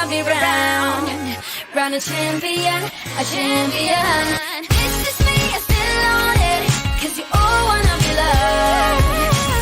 love me round a champion, a champion. It's just me, I still on it, 'cause you all wanna be loved.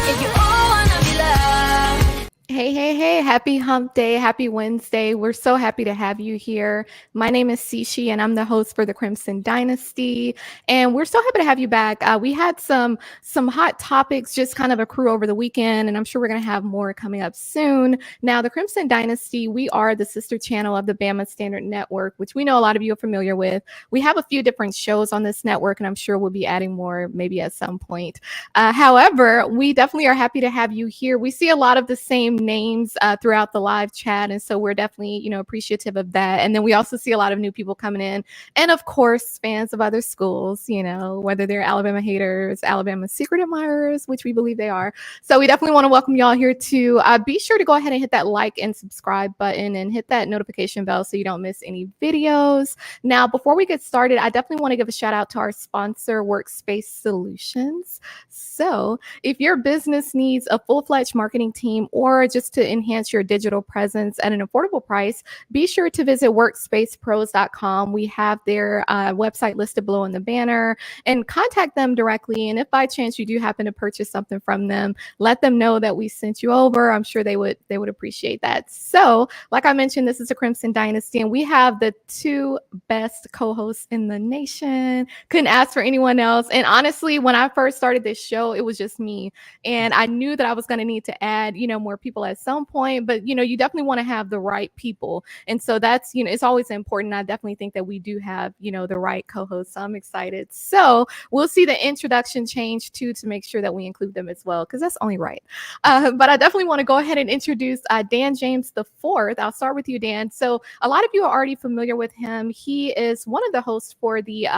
Yeah, you all wanna be loved. Hey, happy hump day, happy Wednesday. We're so happy to have you here. My name is Sishi and I'm the host for the Crimson Dynasty. And we're so happy to have you back. We had some hot topics just kind of accrue over the weekend, and I'm sure we're going to have more coming up soon. Now, the Crimson Dynasty, we are the sister channel of the Bama Standard Network, which we know a lot of you are familiar with. We have a few different shows on this network, and I'm sure we'll be adding more maybe at some point. However, we definitely are happy to have you here. We see a lot of the same names throughout the live chat, and so we're definitely appreciative of that. And then we also see a lot of new people coming in, and of course fans of other schools, whether they're Alabama haters, Alabama secret admirers, which we believe they are. So we definitely want to welcome y'all here too. Be sure to go ahead and hit that like and subscribe button and hit that notification bell so you don't miss any videos. Now, before we get started, I definitely want to give a shout out to our sponsor, Workspace Solutions. So if your business needs a full-fledged marketing team or just to enhance your digital presence at an affordable price, be sure to visit workspacepros.com. We have their website listed below in the banner, and contact them directly. And if by chance you do happen to purchase something from them, let them know that we sent you over. I'm sure they would appreciate that. So like I mentioned, this is a Crimson Dynasty, and we have the two best co-hosts in the nation. Couldn't ask for anyone else. And honestly, when I first started this show, it was just me, and I knew that I was going to need to add more people at some point, but you definitely want to have the right people. And so that's it's always important. I definitely think that we do have the right co-hosts. So I'm excited. So we'll see the introduction change too, to make sure that we include them as well, because that's only right. But I definitely want to go ahead and introduce Dan James the Fourth. I'll start with you, Dan. So a lot of you are already familiar with him. He is one of the hosts for the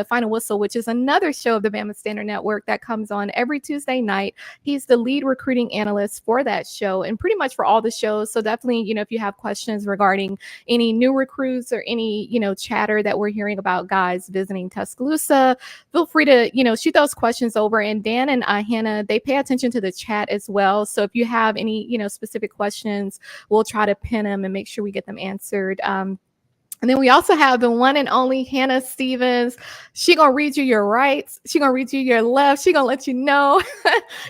Final Whistle, which is another show of the Bama Standard Network that comes on every Tuesday night. He's the lead recruiting analyst for that show and pretty much for all the shows. So definitely, if you have questions regarding any new recruits or any, chatter that we're hearing about guys visiting Tuscaloosa, feel free to, shoot those questions over. And Dan and Hannah, they pay attention to the chat as well. So if you have any, specific questions, we'll try to pin them and make sure we get them answered. And then we also have the one and only Hannah Stevens. She gonna read you your rights. She gonna read you your left. She gonna let you know.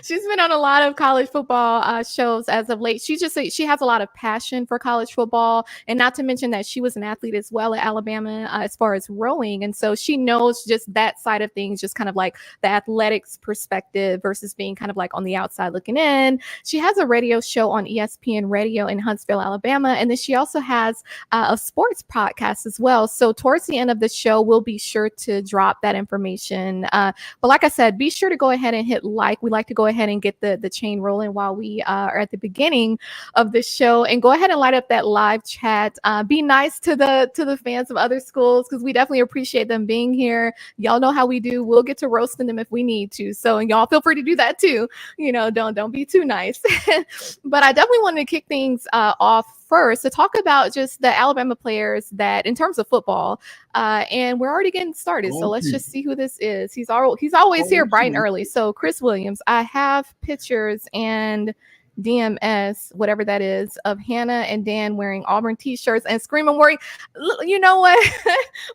She's been on a lot of college football shows as of late. She has a lot of passion for college football, and not to mention that she was an athlete as well at Alabama as far as rowing. And so she knows just that side of things, just kind of like the athletics perspective versus being kind of like on the outside looking in. She has a radio show on ESPN Radio in Huntsville, Alabama, and then she also has a sports podcast as well. So towards the end of the show, we'll be sure to drop that information. But like I said, be sure to go ahead and hit like. We like to go ahead and get the chain rolling while we are at the beginning of the show, and go ahead and light up that live chat. Be nice to the fans of other schools, because we definitely appreciate them being here. Y'all know how we do. We'll get to roasting them if we need to. So, and y'all feel free to do that too. Don't be too nice. But I definitely wanted to kick things off first to talk about just the Alabama players that in terms of football, and we're already getting started. So let's just see who this is. He's always here bright and early. So Chris Williams, I have pictures and DMS, whatever that is, of Hannah and Dan wearing Auburn t-shirts and screaming worry. You know what?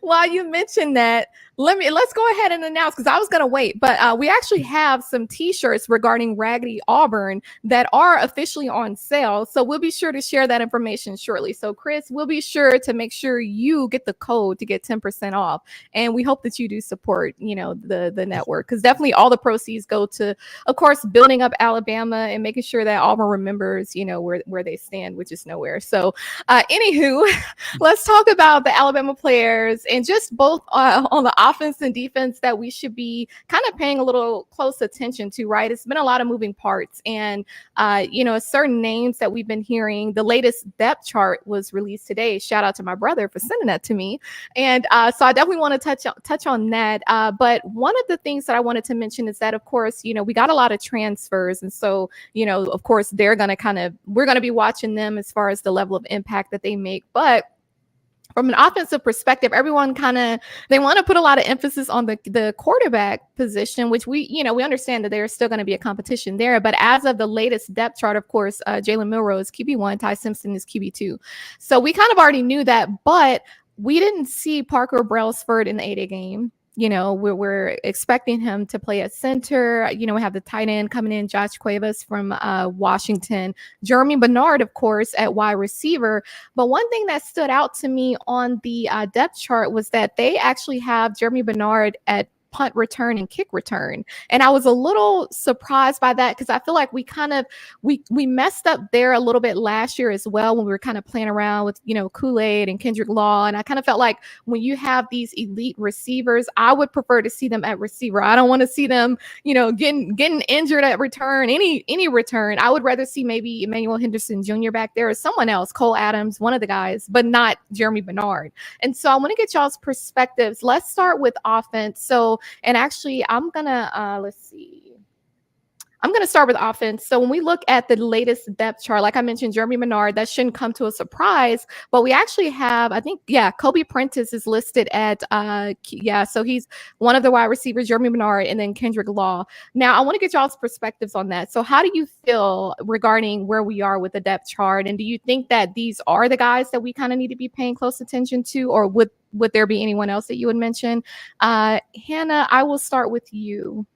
While you mentioned that, let's go ahead and announce, because I was gonna wait, but we actually have some t-shirts regarding Raggedy Auburn that are officially on sale. So we'll be sure to share that information shortly. So Chris, we'll be sure to make sure you get the code to get 10% off. And we hope that you do support, the network, because definitely all the proceeds go to, of course, building up Alabama and making sure that Auburn remembers, where they stand, which is nowhere. So anywho, let's talk about the Alabama players, and just both on the offense and defense that we should be kind of paying a little close attention to, right? It's been a lot of moving parts, and certain names that we've been hearing. The latest depth chart was released today. Shout out to my brother for sending that to me. And so I definitely want to touch on that. But one of the things that I wanted to mention is that, of course, we got a lot of transfers, and so of course we're going to be watching them as far as the level of impact that they make. But from an offensive perspective, everyone they want to put a lot of emphasis on the quarterback position, which we understand that there's still going to be a competition there. But as of the latest depth chart, of course, Jalen Milroe is QB1, Ty Simpson is QB2. So we kind of already knew that, but we didn't see Parker Brailsford in the 8A game. We're expecting him to play at center. We have the tight end coming in, Josh Cuevas from Washington, Jeremy Bernard, of course, at wide receiver. But one thing that stood out to me on the depth chart was that they actually have Jeremy Bernard at punt return and kick return. And I was a little surprised by that because I feel like we messed up there a little bit last year as well when we were kind of playing around with, Kool-Aid and Kendrick Law. And I kind of felt like when you have these elite receivers, I would prefer to see them at receiver. I don't want to see them, getting injured at return, any return. I would rather see maybe Emmanuel Henderson Jr. back there or someone else, Cole Adams, one of the guys, but not Jeremy Bernard. And so I want to get y'all's perspectives. Let's start with offense. So, and actually, I'm going to, I'm going to start with offense. So when we look at the latest depth chart, like I mentioned, Jeremy Bernard, that shouldn't come to a surprise, but we actually have, Kobe Prentice is listed at, so he's one of the wide receivers, Jeremy Bernard, and then Kendrick Law. Now, I want to get y'all's perspectives on that. So how do you feel regarding where we are with the depth chart? And do you think that these are the guys that we kind of need to be paying close attention to, or would there be anyone else that you would mention? Hannah, I will start with you.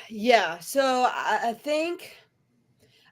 Yeah, so I think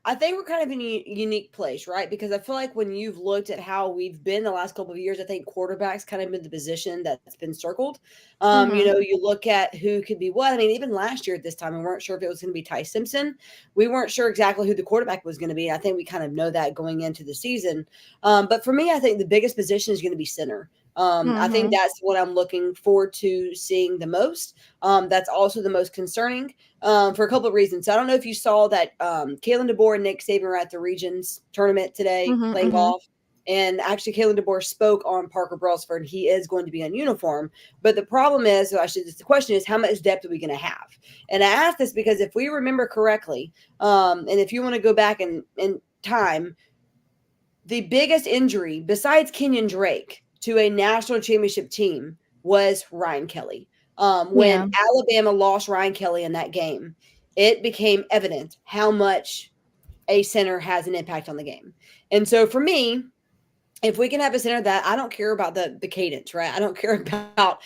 we're kind of in a unique place, right? Because I feel like when you've looked at how we've been the last couple of years, I think quarterback's kind of been the position that's been circled. You look at who could be what. I mean, even last year at this time, we weren't sure if it was going to be Ty Simpson. We weren't sure exactly who the quarterback was going to be. I think we kind of know that going into the season. But for me, I think the biggest position is going to be center. I think that's what I'm looking forward to seeing the most. That's also the most concerning for a couple of reasons. So I don't know if you saw that Kalen DeBoer and Nick Saban were at the Regions tournament today playing golf. And actually, Kalen DeBoer spoke on Parker Brailsford. He is going to be in uniform. But the problem is, the question is, how much depth are we going to have? And I ask this because if we remember correctly, and if you want to go back in time, the biggest injury besides Kenyon Drake to a national championship team was Ryan Kelly. When Alabama lost Ryan Kelly in that game, it became evident how much a center has an impact on the game. And so for me, if we can have a center that I don't care about the cadence, right? I don't care about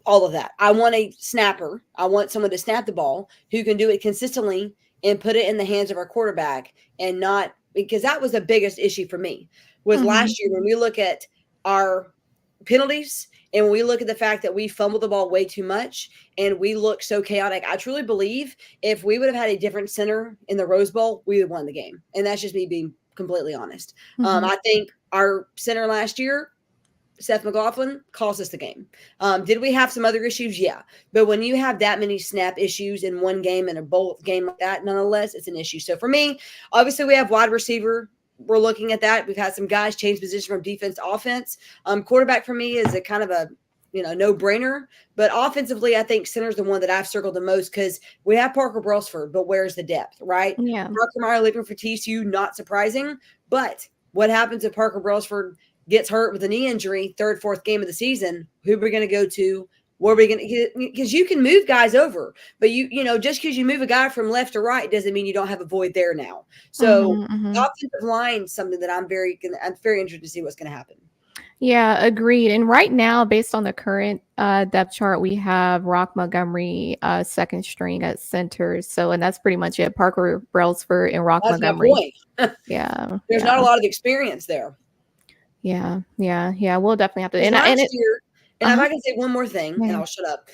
all of that. I want a snapper. I want someone to snap the ball who can do it consistently and put it in the hands of our quarterback, and not, because that was the biggest issue for me was last year when we look at our penalties and we look at the fact that we fumbled the ball way too much and we look so chaotic. I truly believe if we would have had a different center in the Rose Bowl, we would have won the game. And that's just me being completely honest. I think our center last year, Seth McLaughlin, cost us the game. Did we have some other issues? Yeah. But when you have that many snap issues in one game and a bowl game like that, nonetheless, it's an issue. So for me, obviously we have wide receiver. We're looking at that. We've had some guys change position from defense to offense. Quarterback for me is a kind of a no-brainer. But offensively, I think center is the one that I've circled the most because we have Parker Brailsford, but where's the depth, right? Yeah. Parker Meyer leaving for TCU, not surprising. But what happens if Parker Brailsford gets hurt with a knee injury, third, fourth game of the season? Who are we going to go to? Where are we going to get? Because you can move guys over, but just because you move a guy from left to right doesn't mean you don't have a void there now. So the offensive line is something that I'm very interested to see what's going to happen. Yeah, agreed. And right now, based on the current depth chart, we have Rock Montgomery second string at center. So, and that's pretty much it. Parker Brailsford and Rock Montgomery. My point. Yeah. There's not a lot of experience there. Yeah. We'll definitely have to. And if I can say one more thing, and I'll shut up.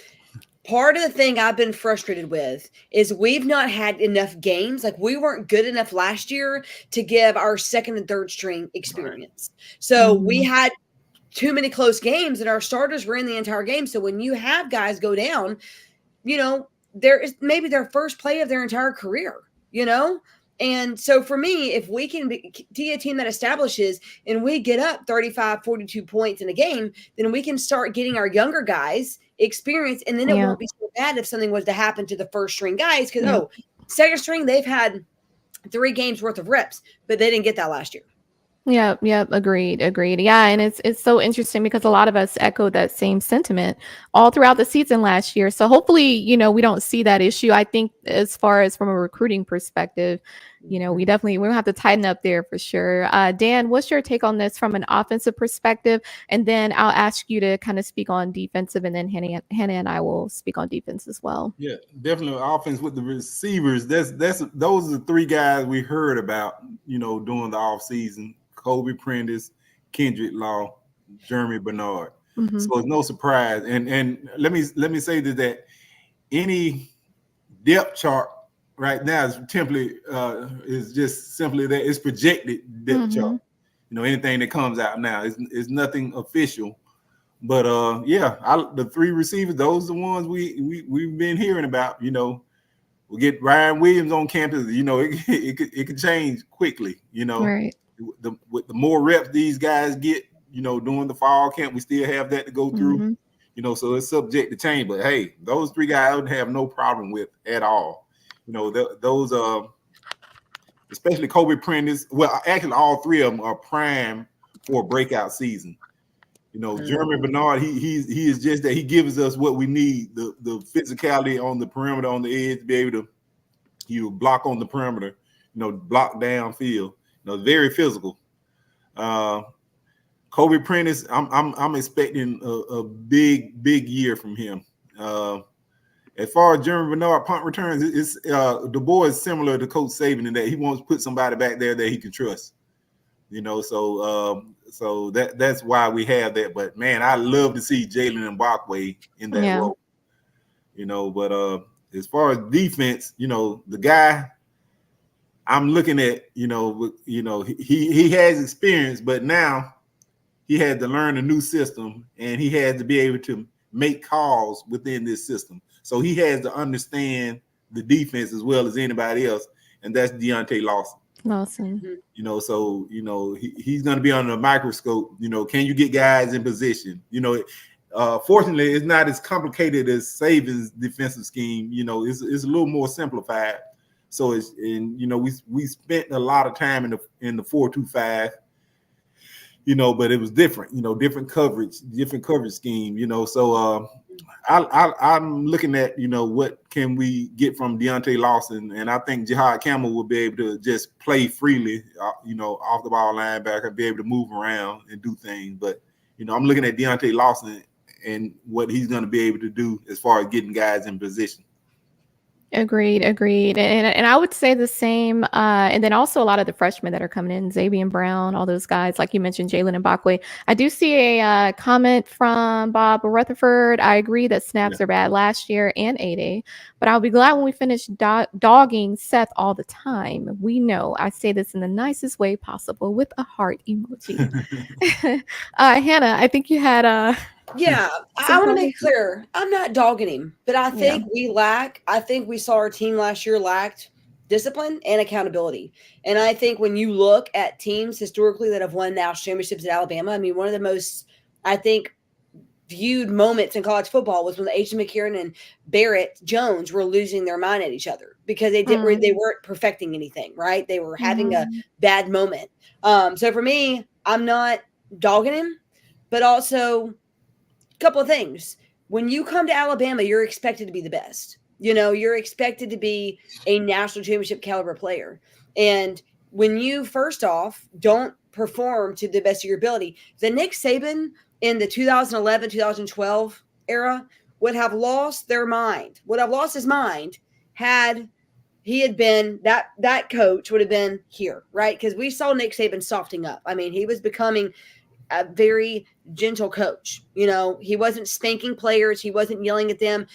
Part of the thing I've been frustrated with is we've not had enough games. Like we weren't good enough last year to give our second and third string experience. So we had too many close games and our starters were in the entire game. So when you have guys go down, there is maybe their first play of their entire career, And so for me, if we can be a team that establishes and we get up 35, 42 points in a game, then we can start getting our younger guys experience. And then it won't be so bad if something was to happen to the first string guys. Because, second string, they've had 3 games worth of reps, but they didn't get that last year. Yep, yep, agreed, agreed. Yeah, and it's so interesting because a lot of us echoed that same sentiment all throughout the season last year. So hopefully, we don't see that issue. I think as far as from a recruiting perspective, we'll have to tighten up there for sure. Dan, what's your take on this from an offensive perspective? And then I'll ask you to kind of speak on defensive, and then Hannah and I will speak on defense as well. Yeah, definitely offense with the receivers. Those are the three guys we heard about, during the offseason. Kobe Prentice, Kendrick Law, Jeremy Bernard. Mhm. So it's no surprise. And let me say that any depth chart right now is just simply that it's projected depth chart. Anything that comes out now is nothing official. But the three receivers, those are the ones we've been hearing about. We'll get Ryan Williams on campus. It could change quickly. Right. With the more reps these guys get, during the fall camp, we still have that to go through. So it's subject to change. But hey, those three guys I would have no problem with at all. Those especially Kobe Prentice. Well, actually, all three of them are prime for a breakout season. Jeremy Bernard, he is just that. He gives us what we need, the physicality on the perimeter, on the edge, to be able to block on the perimeter, block downfield. Very physical. Kobe Prentice, I'm expecting a big year from him. As far as Jeremy Bernard punt returns, it's DeBoer is similar to Coach Saban in that he wants to put somebody back there that he can trust. So that's why we have that. But man, I love to see Jalen Milroe in that role. But as far as defense, the guy I'm looking at, he has experience, but now he had to learn a new system, and he had to be able to make calls within this system. So he has to understand the defense as well as anybody else, and that's Deontae Lawson. So he's going to be under a microscope. Can you get guys in position? Fortunately, it's not as complicated as Saban's defensive scheme. It's a little more simplified. So we spent a lot of time in the 4-2-5. But it was different. Different coverage scheme. So I'm looking at what can we get from Deontae Lawson, and I think Jihad Campbell will be able to just play freely, off the ball linebacker, be able to move around and do things. But I'm looking at Deontae Lawson and what he's going to be able to do as far as getting guys in position. Agreed. And I would say the same. And then also a lot of the freshmen that are coming in, Xavier Brown, all those guys, like you mentioned, Jalen Milroe. I do see a comment from Bob Rutherford. I agree that snaps are bad last year and 8A, but I'll be glad when we finish dogging Seth all the time. We know I say this in the nicest way possible with a heart emoji. Hannah, I think you had Yeah, I want to make clear, I'm not dogging him, but I think we saw our team last year lacked discipline and accountability. And I think when you look at teams historically that have won national championships at Alabama, I mean, one of the most, I think, viewed moments in college football was when H. McCarron and Barrett Jones were losing their mind at each other because they weren't perfecting anything, right? They were having a bad moment. So for me, I'm not dogging him, but also couple of things. When you come to Alabama, you're expected to be the best. You're expected to be a national championship caliber player. And when you, first off, don't perform to the best of your ability, the Nick Saban in the 2011, 2012 era would have lost their mind, would have lost his mind had he had been that coach would have been here, right? Because we saw Nick Saban softening up. I mean, he was becoming a very gentle coach. He wasn't spanking players. He wasn't yelling at them.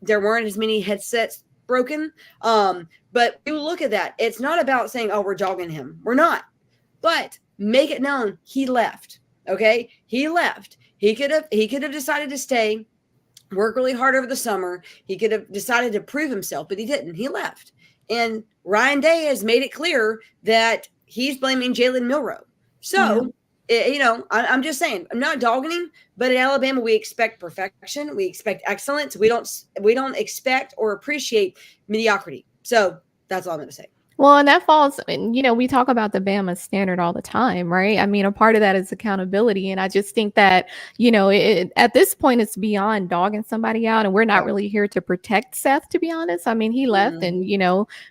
There weren't as many headsets broken. But you look at that. It's not about saying, oh, we're dogging him. We're not. But make it known he left. Okay? He left. He could have decided to stay, work really hard over the summer. He could have decided to prove himself, but he didn't. He left. And Ryan Day has made it clear that he's blaming Jalen Milroe. So I'm just saying, I'm not dogging him, but at Alabama, we expect perfection. We expect excellence. We don't expect or appreciate mediocrity. So that's all I'm going to say. Well, and that falls, and we talk about the Bama standard all the time, right? I mean, a part of that is accountability. And I just think that, at this point, it's beyond dogging somebody out. And we're not really here to protect Seth, to be honest. I mean, he left and,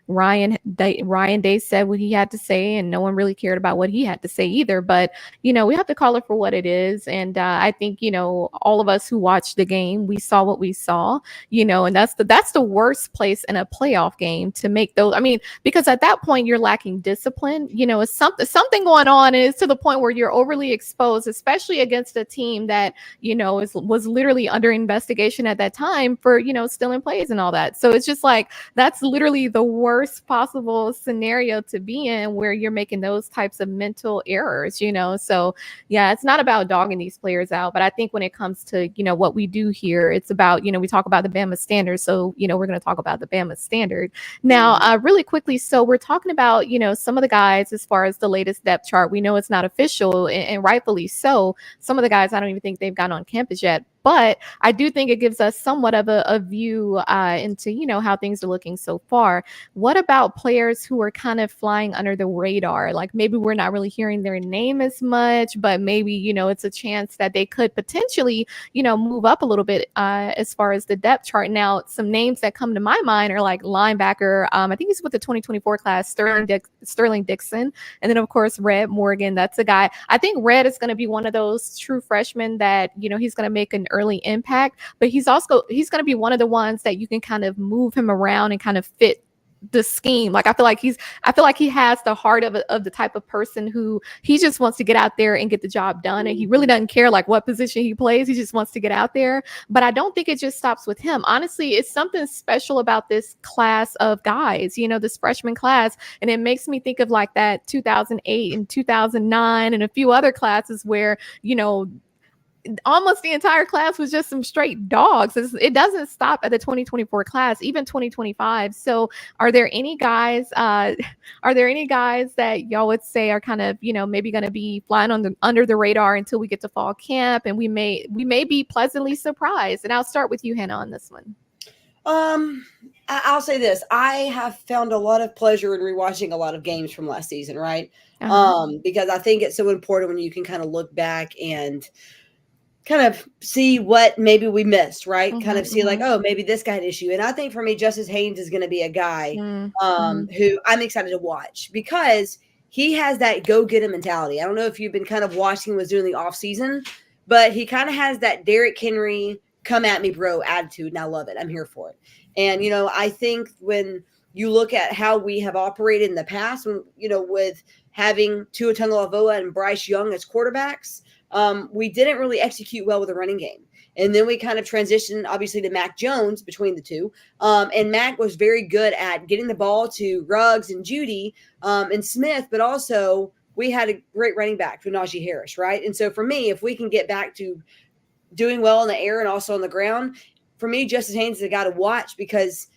Ryan Day said what he had to say, and no one really cared about what he had to say either. But, we have to call it for what it is. And I think, all of us who watched the game, we saw what we saw, and that's the worst place in a playoff game to make those. I mean, because at that point you're lacking discipline, it's something going on, and it's to the point where you're overly exposed, especially against a team that was literally under investigation at that time for stealing plays and all that. So it's just like that's literally the worst possible scenario to be in, where you're making those types of mental errors. So yeah, it's not about dogging these players out, but I think when it comes to what we do here, it's about we talk about the Bama standard, so we're going to talk about the Bama standard now really quickly. So we're talking about, some of the guys as far as the latest depth chart. We know it's not official, and rightfully so. Some of the guys, I don't even think they've gotten on campus yet. But I do think it gives us somewhat of a view into, how things are looking so far. What about players who are kind of flying under the radar? Like maybe we're not really hearing their name as much, but maybe, it's a chance that they could potentially, move up a little bit as far as the depth chart. Now, some names that come to my mind are like linebacker. I think he's with the 2024 class, Sterling Dixon. And then, of course, Red Morgan. That's a guy. I think Red is going to be one of those true freshmen that, he's going to make an early impact, but he's going to be one of the ones that you can kind of move him around and kind of fit the scheme. Like I feel like he has the heart of the type of person who he just wants to get out there and get the job done, and he really doesn't care like what position he plays. He just wants to get out there. But I don't think it just stops with him. Honestly, it's something special about this class of guys, this freshman class, and it makes me think of like that 2008 and 2009 and a few other classes where almost the entire class was just some straight dogs. It doesn't stop at the 2024 class, even 2025. So are there any guys that y'all would say are kind of, maybe going to be flying under the radar until we get to fall camp, and we may be pleasantly surprised? And I'll start with you, Hannah, on this one. I'll say this. I have found a lot of pleasure in rewatching a lot of games from last season, right? Because I think it's so important when you can kind of look back and kind of see what maybe we missed, right? Kind of see like, oh, maybe this guy had an issue. And I think for me, Justice Haynes is going to be a guy who I'm excited to watch, because he has that go get him mentality. I don't know if you've been kind of watching what he was doing in the off season, but he kind of has that Derrick Henry come at me, bro attitude. And I love it. I'm here for it. And, I think when you look at how we have operated in the past, with having Tua Tagovailoa and Bryce Young as quarterbacks, we didn't really execute well with the running game. And then we kind of transitioned, obviously, to Mac Jones between the two. And Mac was very good at getting the ball to Ruggs and Judy and Smith, but also we had a great running back for Najee Harris, right? And so for me, if we can get back to doing well in the air and also on the ground, for me, Justice Haynes is a guy to watch because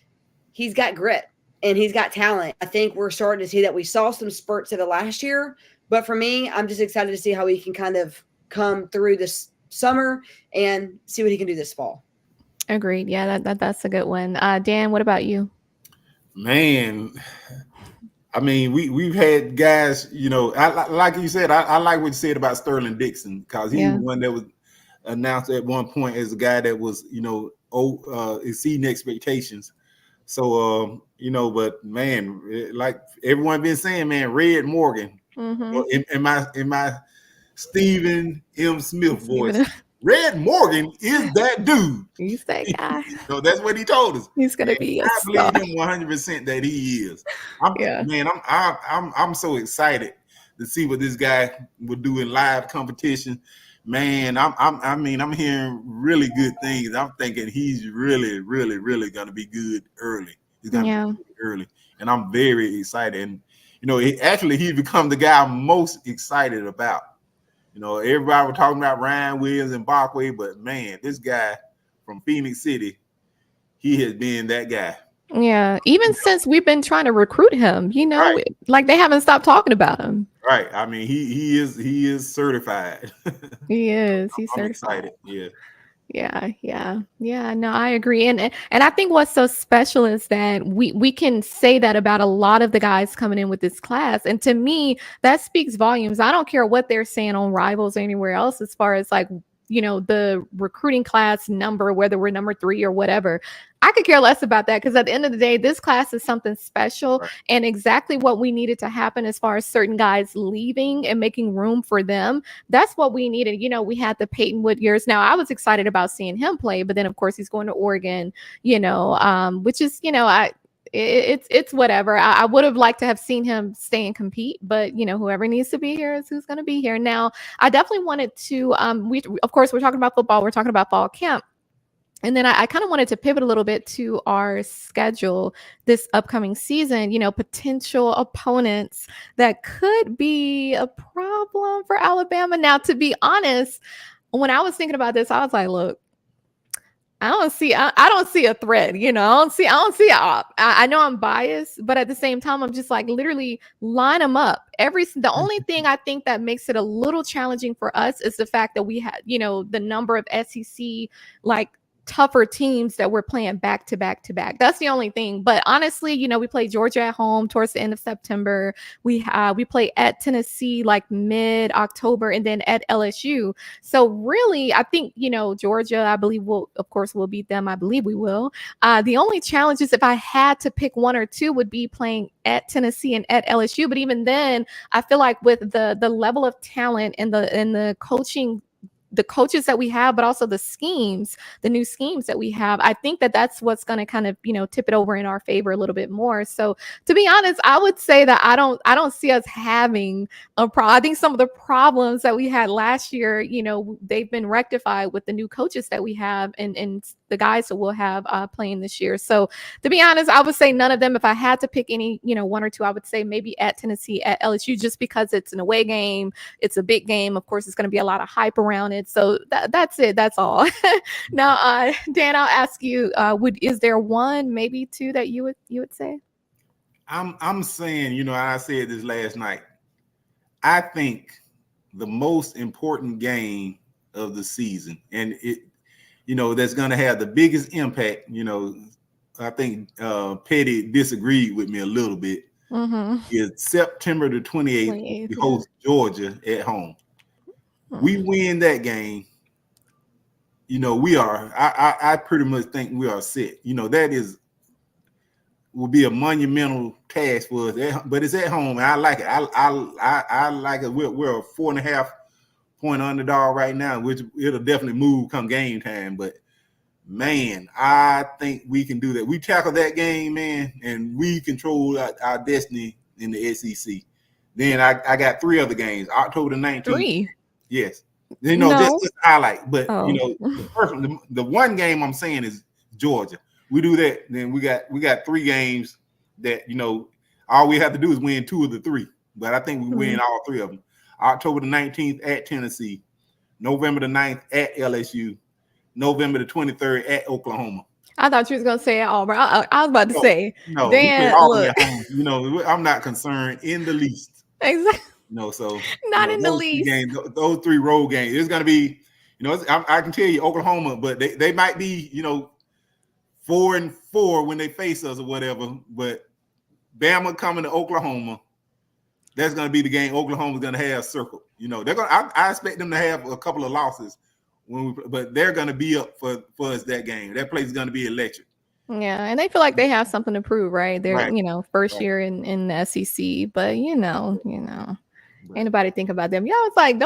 he's got grit and he's got talent. I think we're starting to see that. We saw some spurts of it last year, but for me, I'm just excited to see how he can kind of come through this summer and see what he can do this fall. Agreed. Yeah, that's a good one. Dan, what about you? Man, I mean, we've had guys, like you said, I like what you said about Sterling Dixon, because he was one that was announced at one point as a guy that was, exceeding expectations. So, but man, like everyone been saying, man, Red Morgan, in my Stephen M. Smith voice, Red Morgan is that dude. He's that guy. So that's what he told us. He's gonna be. I believe him 100% that he is. I'm so excited to see what this guy will do in live competition. Man, I'm hearing really good things. I'm thinking he's really, really, really gonna be good early. He's gonna be good early, and I'm very excited. And he's become the guy I'm most excited about. Everybody was talking about Ryan Williams and Barkley, but man, this guy from Phoenix City, he has been that guy. Yeah, even since we've been trying to recruit him, right. Like they haven't stopped talking about him. Right. I mean, he is certified. He is. He's I'm certified. excited. Yeah. Yeah. No, I agree. And I think what's so special is that we can say that about a lot of the guys coming in with this class. And to me, that speaks volumes. I don't care what they're saying on Rivals or anywhere else as far as like, the recruiting class number, whether we're number 3 or whatever. I could care less about that because at the end of the day, this class is something special and exactly what we needed to happen as far as certain guys leaving and making room for them. That's what we needed. We had the Peyton Wood years. Now, I was excited about seeing him play, but then, of course, he's going to Oregon, which is, it's whatever. I would have liked to have seen him stay and compete, but whoever needs to be here is who's going to be here. Now, I definitely wanted to. Of course, we're talking about football. We're talking about fall camp. And then I kind of wanted to pivot a little bit to our schedule this upcoming season, potential opponents that could be a problem for Alabama. Now, to be honest, when I was thinking about this, I was like, look, I don't see a threat, I don't see a op. I know I'm biased, but at the same time, I'm just like literally line them up. The only thing I think that makes it a little challenging for us is the fact that we had, the number of SEC like tougher teams that we're playing back to back to back. That's the only thing. But honestly, we play Georgia at home towards the end of September. We play at Tennessee like mid-October and then at LSU. So really, I think, Georgia, I believe we'll beat them. I believe we will. The only challenge is if I had to pick one or two would be playing at Tennessee and at LSU. But even then, I feel like with the level of talent and the coaching, the coaches that we have, but also the new schemes that we have, I think that that's what's going to kind of, tip it over in our favor a little bit more. So to be honest, I would say that I don't see us having a problem. I think some of the problems that we had last year, they've been rectified with the new coaches that we have and the guys that we'll have playing this year. So to be honest, I would say none of them. If I had to pick any, one or two, I would say maybe at Tennessee, at LSU, just because it's an away game. It's a big game. Of course, it's going to be a lot of hype around it. So that's it. That's all. Now, Dan, I'll ask you, is there one, maybe two that you would say? I'm saying, I said this last night. I think the most important game of the season, and that's going to have the biggest impact. I think Petty disagreed with me a little bit. Mm-hmm. Is September the 28th. We host Georgia at home. We win that game, we are. I pretty much think we are set. That will be a monumental task for us. But it's at home, and I like it. I like it. We're a 4.5 point underdog right now, which it'll definitely move come game time. But man, I think we can do that. We tackle that game, man, and we control our destiny in the SEC. Then I got 3 other games. October the 19th. 3. Yes. No. Just highlight. But the one game I'm saying is Georgia. We do that, then we got 3 games that all we have to do is win 2 of the 3. But I think we win all 3 of them. October the 19th at Tennessee, November the 9th at LSU, November the 23rd at Oklahoma. I thought you was gonna say Auburn. I was about to say, no, Dan, look. I'm not concerned in the least. Exactly. So not in the least. Those 3 road games. It's gonna be, I can tell you Oklahoma, but they might be, 4-4 when they face us or whatever. But Bama coming to Oklahoma, that's gonna be the game Oklahoma's gonna have circled. They're gonna. I expect them to have a couple of losses but they're gonna be up for us that game. That place is gonna be electric. Yeah, and they feel like they have something to prove, right? They're first year in the SEC, but ain't nobody think about them. Y'all was like,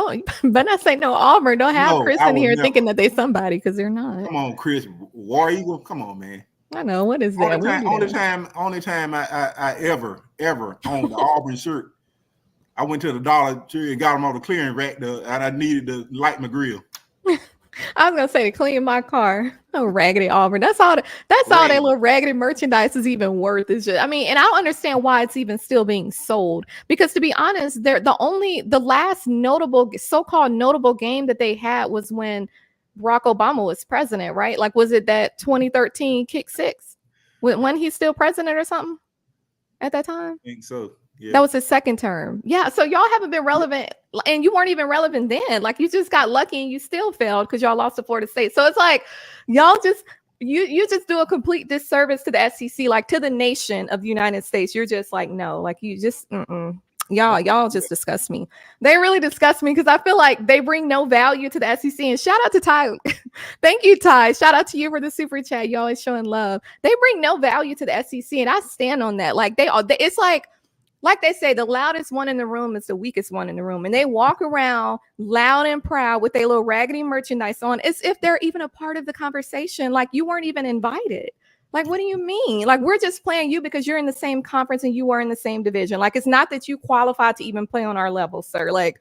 but not say no Auburn. Don't have Chris in here thinking that they somebody because they're not. Come on, Chris, War Eagle. Come on, man. I know, what is that? Only time I ever owned the Auburn shirt. I went to the Dollar Tree and got them on the clearing rack, and I needed to light my grill. I was gonna say to clean my car. No raggedy Auburn. That's all that little raggedy merchandise is even worth. It's just, and I don't understand why it's even still being sold. Because to be honest, the last so-called notable game that they had was when Barack Obama was president, right? Like, was it that 2013 kick 6 when he's still president or something at that time? I think so. Yeah. That was his second term. Yeah. So y'all haven't been relevant, and you weren't even relevant then. Like, you just got lucky and you still failed because y'all lost to Florida State. So it's like y'all just you just do a complete disservice to the SEC, like to the nation of the United States. You're just like, no, like you just y'all just disgust me. They really disgust me because I feel like they bring no value to the SEC. And shout out to Ty. Thank you, Ty. Shout out to you for the super chat. You always showing love. They bring no value to the SEC, and I stand on that. Like it's like they say, the loudest one in the room is the weakest one in the room. And they walk around loud and proud with their little raggedy merchandise on as if they're even a part of the conversation. Like, you weren't even invited. Like, what do you mean? Like, we're just playing you because you're in the same conference and you are in the same division. Like, it's not that you qualified to even play on our level, sir. Like,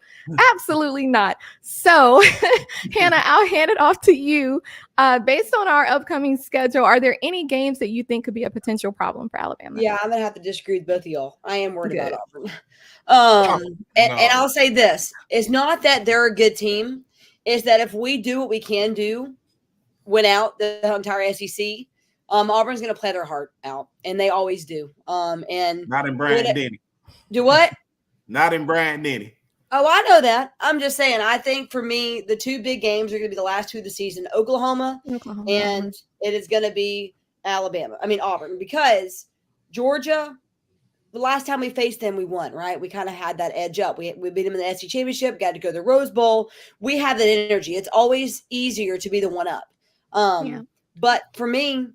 absolutely not. So, Hannah, I'll hand it off to you. Based on our upcoming schedule, are there any games that you think could be a potential problem for Alabama? Yeah, I'm going to have to disagree with both of y'all. I am worried about Auburn. And I'll say this. It's not that they're a good team. It's that if we do what we can do, win out the entire SEC, Auburn's going to play their heart out, and they always do. And not in Bryant-Denny. Do what? Not in Bryant-Denny. Oh, I know that. I'm just saying, I think for me, the two big games are going to be the last two of the season, Oklahoma. And it is going to be Auburn, because Georgia, the last time we faced them, we won, right? We kind of had that edge up. We beat them in the SEC championship, got to go to the Rose Bowl. We have that energy. It's always easier to be the one up. But for me,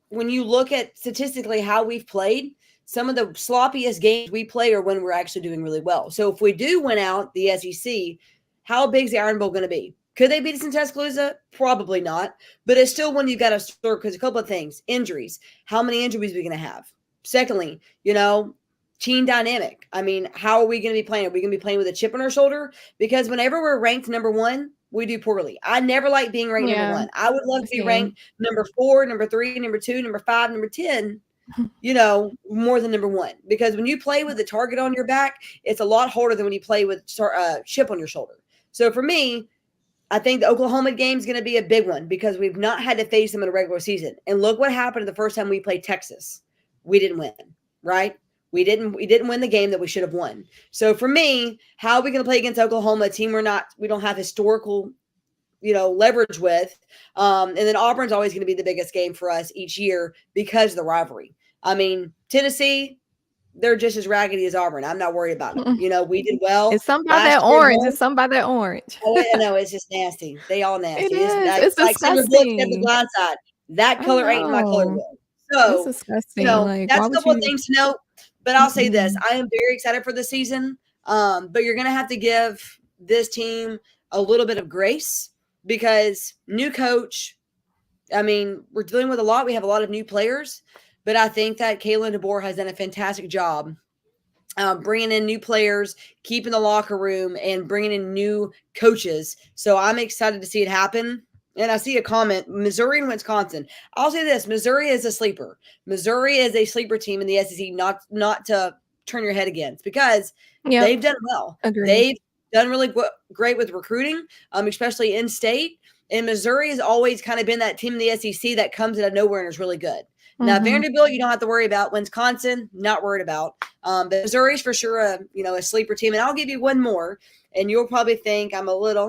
when you look at statistically how we've played, some of the sloppiest games we play are when we're actually doing really well. So if we do win out the SEC, how big is the Iron Bowl going to be? Could they beat us in Tuscaloosa? Probably not. But it's still one you got to start, because a couple of things. Injuries. How many injuries are we going to have? Secondly, team dynamic. I mean, how are we going to be playing? Are we going to be playing with a chip on our shoulder? Because whenever we're ranked number one, we do poorly. I never like being ranked number one. I would love to be ranked number 4, number 3, number 2, number 5, number 10, more than number one. Because when you play with the target on your back, it's a lot harder than when you play with chip on your shoulder. So for me, I think the Oklahoma game is going to be a big one because we've not had to face them in a regular season. And look what happened the first time we played Texas. We didn't win, right? We didn't win the game that we should have won. So for me, how are we going to play against Oklahoma, a team we don't have historical, leverage with? And then Auburn's always going to be the biggest game for us each year because of the rivalry. I mean, Tennessee, they're just as raggedy as Auburn. I'm not worried about them. We did well. It's something about that orange. It's something about that orange. Oh, no, it's just nasty. They all nasty. It's like disgusting. At the blind side. That color ain't my color. So, it's disgusting. That's a couple of things to note. But I'll say this. I am very excited for the season. But you're going to have to give this team a little bit of grace because new coach, we're dealing with a lot. We have a lot of new players. But I think that Kalen DeBoer has done a fantastic job bringing in new players, keeping the locker room, and bringing in new coaches. So I'm excited to see it happen. And I see a comment, Missouri and Wisconsin. I'll say this, Missouri is a sleeper. Missouri is a sleeper team in the SEC, not to turn your head against, because they've done well. Agreed. They've done really great with recruiting, especially in state. And Missouri has always kind of been that team in the SEC that comes out of nowhere and is really good. Now, Vanderbilt, you don't have to worry about. Wisconsin, not worried about. But Missouri's for sure a sleeper team. And I'll give you one more, and you'll probably think I'm a little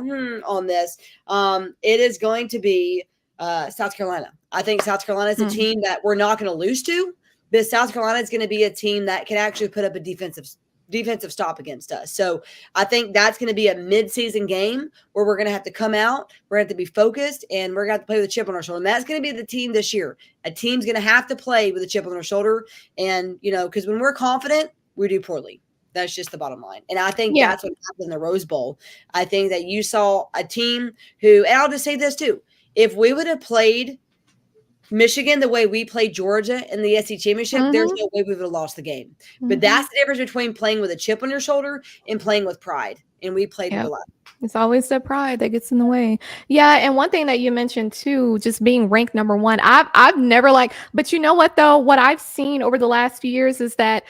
on this. It is going to be South Carolina. I think South Carolina is a team that we're not going to lose to, but South Carolina is going to be a team that can actually put up a defensive stop against us. So I think that's going to be a mid-season game where we're going to have to come out, we're going to have to be focused, and we're going to have to play with a chip on our shoulder. And that's going to be the team this year. A team's going to have to play with a chip on their shoulder. And, because when we're confident, we do poorly. That's just the bottom line. And I think that's what happened in the Rose Bowl. I think that you saw a team who, and I'll just say this too, if we would have played Michigan the way we played Georgia in the SEC championship, there's no way we would have lost the game. But that's the difference between playing with a chip on your shoulder and playing with pride. And we played with a lot. It's always the pride that gets in the way. Yeah, and one thing that you mentioned too, just being ranked number one. I've never but you know what though? What I've seen over the last few years is that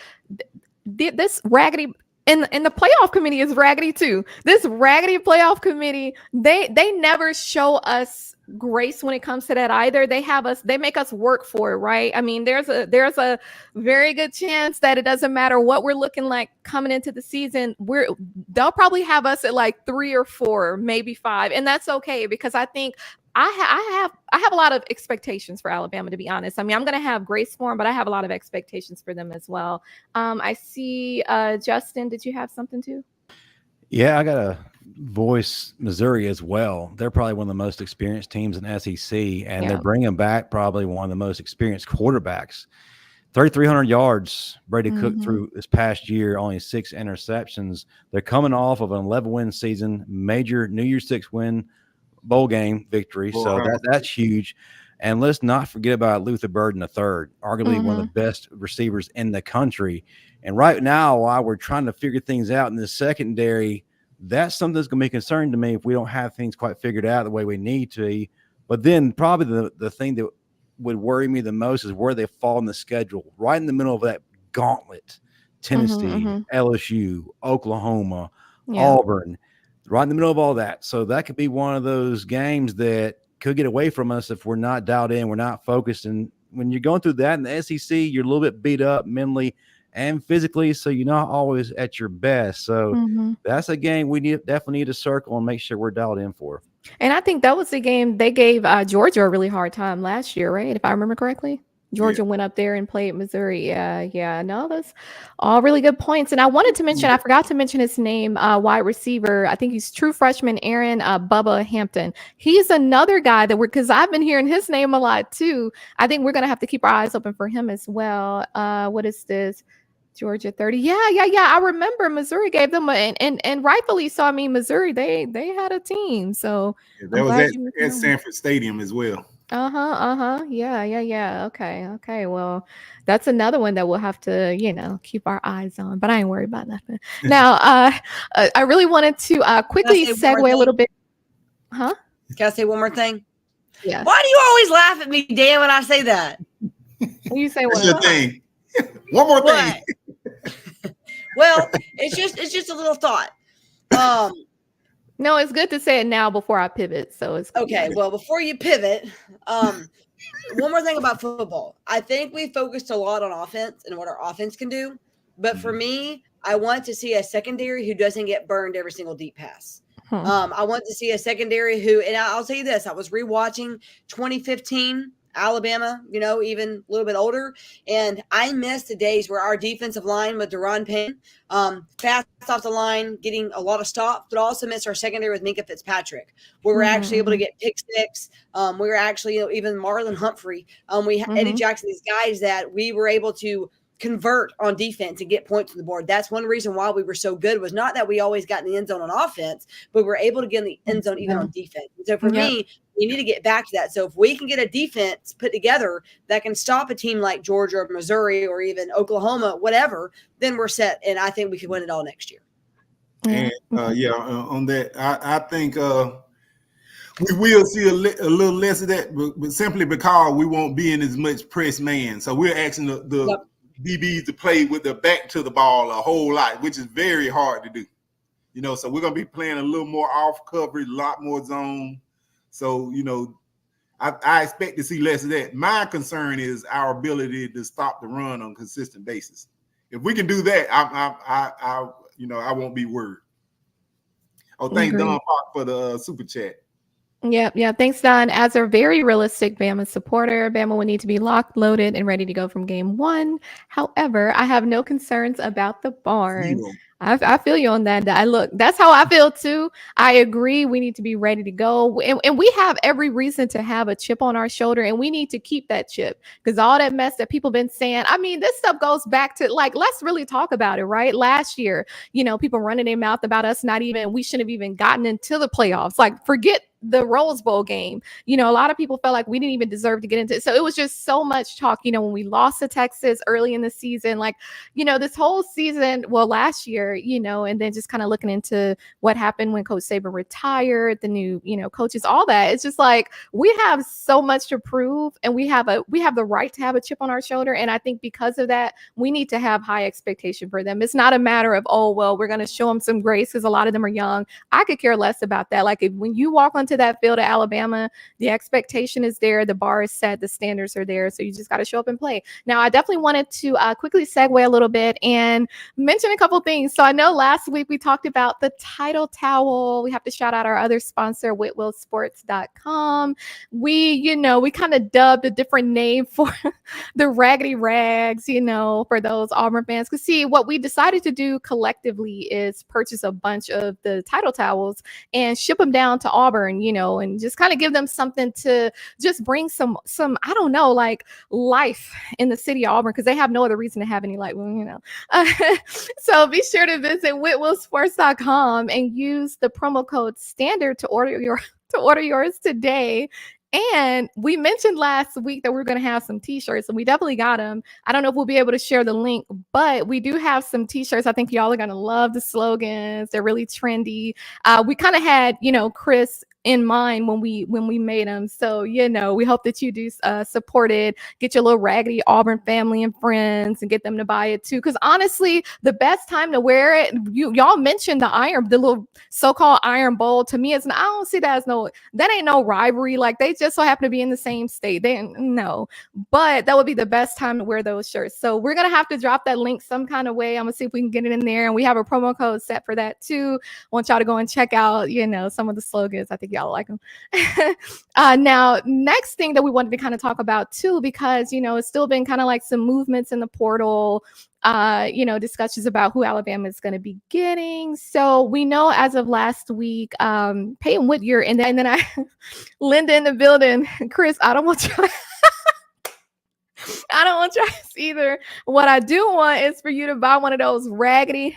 this raggedy and the playoff committee is raggedy too. This raggedy playoff committee, they never show us grace when it comes to that either. They make us work for it, right? I mean, there's a very good chance that it doesn't matter what we're looking like coming into the season. They'll probably have us at like 3 or 4, maybe 5, and that's okay, because I think I have a lot of expectations for Alabama, to be honest. I mean, I'm going to have grace for them, but I have a lot of expectations for them as well. I see Justin, did you have something too? Yeah, I got to voice Missouri as well. They're probably one of the most experienced teams in SEC, and they're bringing back probably one of the most experienced quarterbacks. 3,300 yards Brady Cook through this past year, only 6 interceptions. They're coming off of an 11-win season, major New Year's 6 win bowl game victory. So that's huge. And let's not forget about Luther Burden III, arguably one of the best receivers in the country. And right now, while we're trying to figure things out in the secondary, that's something that's going to be a concern to me if we don't have things quite figured out the way we need to. But then probably the thing that would worry me the most is where they fall in the schedule, right in the middle of that gauntlet. Tennessee, LSU, Oklahoma, Auburn, right in the middle of all that. So that could be one of those games that could get away from us if we're not dialed in, we're not focused. And when you're going through that in the SEC, you're a little bit beat up mentally and physically, so you're not always at your best. So that's a game we definitely need to circle and make sure we're dialed in for. And I think that was the game they gave Georgia a really hard time last year, right? If I remember correctly. Georgia went up there and played Missouri. No, that's all really good points. And I wanted to mention, I forgot to mention his name, wide receiver. I think he's true freshman Aaron Bubba Hampton. He's another guy that because I've been hearing his name a lot too. I think we're going to have to keep our eyes open for him as well. What is this? Georgia 30. Yeah. I remember Missouri gave them and rightfully so. I mean, Missouri, they had a team. So that was at Sanford Stadium as well. Yeah. Okay. Well, that's another one that we'll have to, keep our eyes on, but I ain't worried about nothing. Now, I really wanted to quickly segue a little bit. Huh? Can I say one more thing? Yeah. Why do you always laugh at me, Dan, when I say that? You say one more thing. One more thing. Well, it's just a little thought. No, it's good to say it now before I pivot. So it's okay. Well, before you pivot, one more thing about football. I think we focused a lot on offense and what our offense can do. But for me, I want to see a secondary who doesn't get burned every single deep pass. I want to see a secondary who, and I'll tell you this, I was rewatching 2015 Alabama, even a little bit older. And I miss the days where our defensive line with Deron Payne, fast off the line, getting a lot of stops, but also miss our secondary with Minka Fitzpatrick, where we're actually able to get pick six. We were actually, even Marlon Humphrey, Eddie Jackson, these guys that we were able to convert on defense and get points on the board. That's one reason why we were so good, was not that we always got in the end zone on offense, but we were able to get in the end zone even on defense. So for me, we need to get back to that. So if we can get a defense put together that can stop a team like Georgia or Missouri or even Oklahoma, whatever, then we're set. And I think we could win it all next year. And on that, I think we will see a little less of that, but simply because we won't be in as much press man. So we're asking the DBs to play with their back to the ball a whole lot, which is very hard to do. So we're going to be playing a little more off coverage, a lot more zone. So, I expect to see less of that. My concern is our ability to stop the run on a consistent basis. If we can do that, I won't be worried. Oh, thanks, Don Park, for the super chat. Yeah. Thanks, Don. As a very realistic Bama supporter, Bama would need to be locked, loaded, and ready to go from game 1. However, I have no concerns about the barn. I feel you on that. That's how I feel too. I agree. We need to be ready to go. And we have every reason to have a chip on our shoulder, and we need to keep that chip, because all that mess that people been saying, I mean, this stuff goes back to, let's really talk about it, right? Last year, people running their mouth about us we shouldn't have even gotten into the playoffs. Forget the Rose Bowl game. A lot of people felt like we didn't even deserve to get into it. So it was just so much talk, when we lost to Texas early in the season, this whole season, last year, and then just kind of looking into what happened when Coach Saban retired, the new, coaches, all that. It's just we have so much to prove, and we have the right to have a chip on our shoulder. And I think because of that, we need to have high expectation for them. It's not a matter of, we're going to show them some grace because a lot of them are young. I could care less about that. When you walk onto into that field at Alabama, the expectation is there, the bar is set, the standards are there, so you just got to show up and play. Now, I definitely wanted to quickly segue a little bit and mention a couple things. So I know last week we talked about the title towel. We have to shout out our other sponsor, whitwillsports.com. We kind of dubbed a different name for the raggedy rags, for those Auburn fans. Because see, what we decided to do collectively is purchase a bunch of the title towels and ship them down to Auburn, and just kind of give them something to just bring some, I don't know, like life in the city of Auburn, because they have no other reason to have any life, So be sure to visit whitwillsports.com and use the promo code standard to order yours today. And we mentioned last week that we're going to have some t-shirts, and we definitely got them. I don't know if we'll be able to share the link, but we do have some t-shirts. I think y'all are going to love the slogans. They're really trendy. We kind of had, Chris in mind when we made them. So, we hope that you do support it. Get your little raggedy Auburn family and friends and get them to buy it too. Because honestly, the best time to wear it, y'all mentioned the little so-called Iron Bowl. To me, I don't see that as that ain't no rivalry. Like, they just so happen to be in the same state. But that would be the best time to wear those shirts. So we're going to have to drop that link some kind of way. I'm going to see if we can get it in there. And we have a promo code set for that too. I want y'all to go and check out, some of the slogans. I think y'all like them. Now, next thing that we wanted to kind of talk about too, because, it's still been kind of like some movements in the portal, discussions about who Alabama is going to be getting. So we know as of last week, Peyton Whittier, and then Linda in the building. Chris, I don't want you. I don't want you either. What I do want is for you to buy one of those raggedy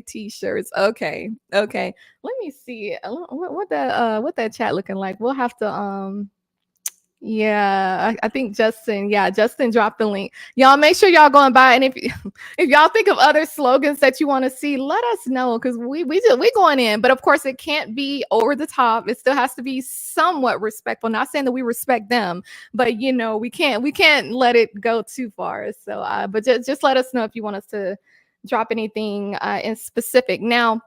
t-shirts. Okay. Let me see what that chat looking like. We'll have to I think Justin dropped the link. Y'all make sure y'all go and buy it. And if y'all think of other slogans that you want to see, let us know, because we going in. But of course, it can't be over the top. It still has to be somewhat respectful. Not saying that we respect them, but we can't let it go too far. So but just let us know if you want us to drop anything in specific. Now,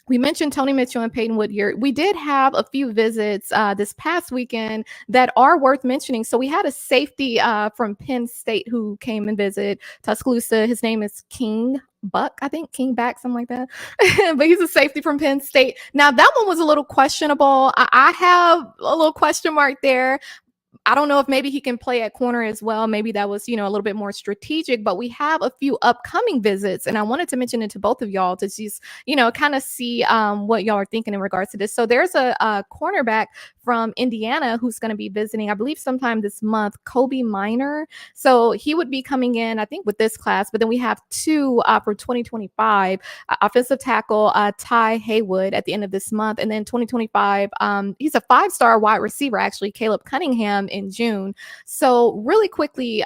we mentioned Tony Mitchell and Peyton Whittier. We did have a few visits this past weekend that are worth mentioning. So we had a safety from Penn State who came and visited Tuscaloosa. His name is King Buck, I think, King Back, something like that. But he's a safety from Penn State. Now, that one was a little questionable. I have a little question mark there. I don't know if maybe he can play at corner as well. Maybe that was, a little bit more strategic, but we have a few upcoming visits, and I wanted to mention it to both of y'all to just, kind of see what y'all are thinking in regards to this. So there's a cornerback from Indiana who's going to be visiting, I believe, sometime this month, Kobe Minor. So he would be coming in, I think, with this class, but then we have two for 2025, offensive tackle Ty Haywood at the end of this month, and then 2025, he's a 5-star wide receiver, actually, Caleb Cunningham in June. So really quickly,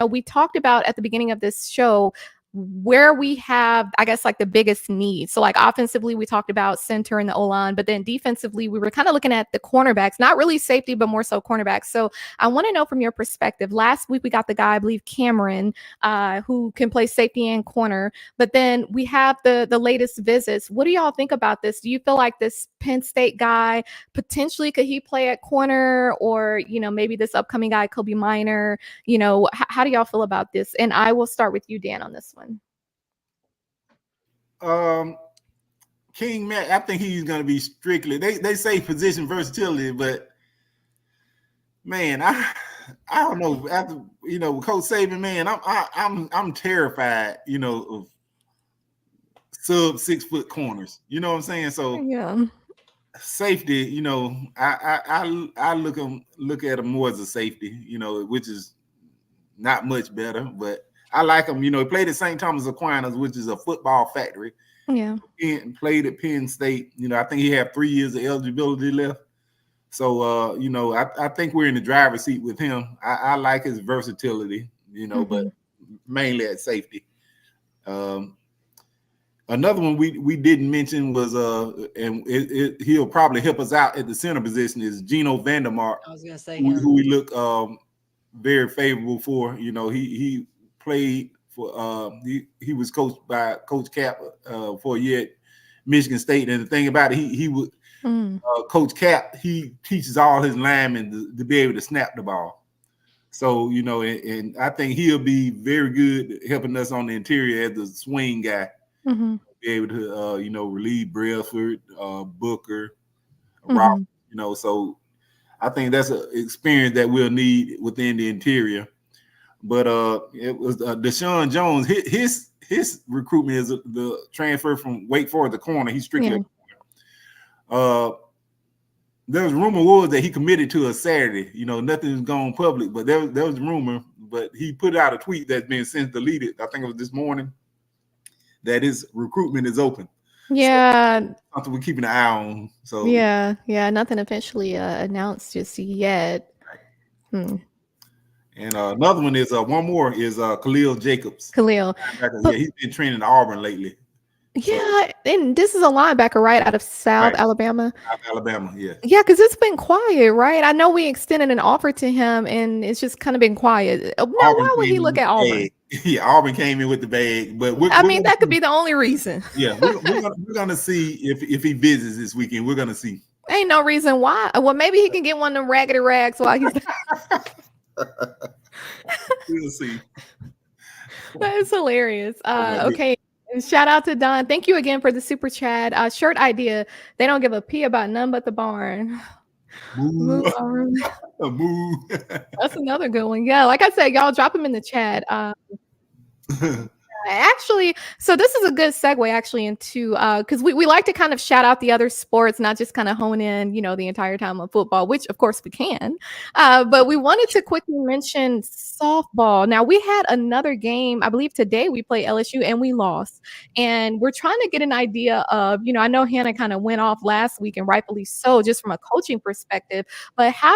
we talked about at the beginning of this show where we have, I guess, like the biggest needs. So like offensively, we talked about center and the O-line, but then defensively, we were kind of looking at the cornerbacks, not really safety, but more so cornerbacks. So I want to know from your perspective, last week we got the guy, I believe Cameron, who can play safety and corner, but then we have the latest visits. What do y'all think about this? Do you feel like this Penn State guy, potentially could he play at corner, or, maybe this upcoming guy, Kobe Minor, how do y'all feel about this? And I will start with you, Dan, on this one. King Matt, I think he's going to be strictly. They say position versatility, but man, I don't know. After Coach Saban, man, I'm terrified. Of sub 6 foot corners. You know what I'm saying? So yeah, safety. I look at him more as a safety. Which is not much better, but I like him. He played at St. Thomas Aquinas, which is a football factory. Yeah. And played at Penn State. I think he had 3 years of eligibility left. So, I think we're in the driver's seat with him. I like his versatility, but mainly at safety. Another one we didn't mention was, and he'll probably help us out at the center position, is Geno Vandermark. I was going to say who we look very favorable for. He played for he was coached by Coach Cap for a year at Michigan State, and the thing about it, he Coach Cap, he teaches all his linemen to be able to snap the ball. So, you know, and I think he'll be very good helping us on the interior as the swing guy. Be able to, you know, relieve Brailford, Booker, Rob, you know. So I think that's an experience that we'll need within the interior. But it was Deshaun Jones. His recruitment is the transfer from Wake Forest, the corner. He's strictly a corner. There was rumor was that he committed to a Saturday. You know, nothing's gone public, but there was rumor. But he put out a tweet that's been since deleted. I think it was this morning that his recruitment is open. Yeah, so, something we're keeping an eye on. So yeah, nothing officially announced just yet. And another one is one more is Khalil Jacobs. Khalil, yeah, he's been training in Auburn lately. Yeah, and this is a linebacker, right, out of South Alabama. South Alabama, yeah. Yeah, because it's been quiet, right? I know we extended an offer to him, and it's just kind of been quiet. Now, why would he look at Auburn? Yeah, Auburn came in with the bag, but I mean, that could be the only reason. Yeah, we're gonna see if he visits this weekend. We're gonna see. Ain't no reason why. Well, maybe he can get one of them raggedy rags while he's there. We'll see. That is hilarious. Okay. And shout out to Don. Thank you again for the super chat. Shirt idea. They don't give a pee about none but the barn. Moo. Moo. That's another good one. Yeah, like I said, y'all drop them in the chat. Actually, so this is a good segue actually into because we like to kind of shout out the other sports, not just kind of hone in, you know, the entire time on football, which of course we can. But we wanted to quickly mention softball. Now we had another game, I believe today we played LSU and we lost. And we're trying to get an idea of, you know, I know Hannah kind of went off last week and rightfully so, just from a coaching perspective. But how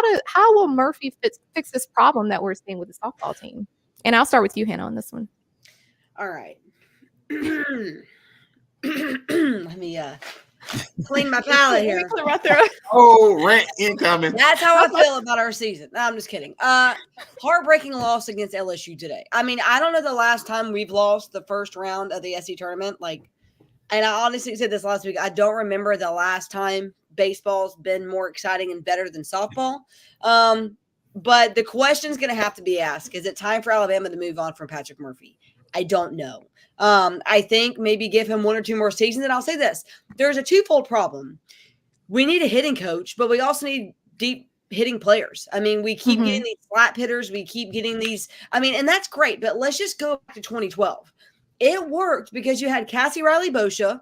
will Murphy fix this problem that we're seeing with the softball team? And I'll start with you, Hannah, on this one. All right. Let me clean my palate here. Oh, rant incoming. That's how I feel about our season. No, I'm just kidding. Heartbreaking loss against LSU today. I mean, I don't know the last time we've lost the first round of the SEC tournament. Like, and I honestly said this last week, I don't remember the last time baseball's been more exciting and better than softball. But the question's going to have to be asked. Is it time for Alabama to move on from Patrick Murphy? I don't know. I think maybe give him one or two more seasons. And I'll say this. There's a twofold problem. We need a hitting coach, but we also need deep hitting players. I mean, we keep getting these slap hitters. We keep getting these. I mean, and that's great. But let's just go back to 2012. It worked because you had Cassie Riley-Boscia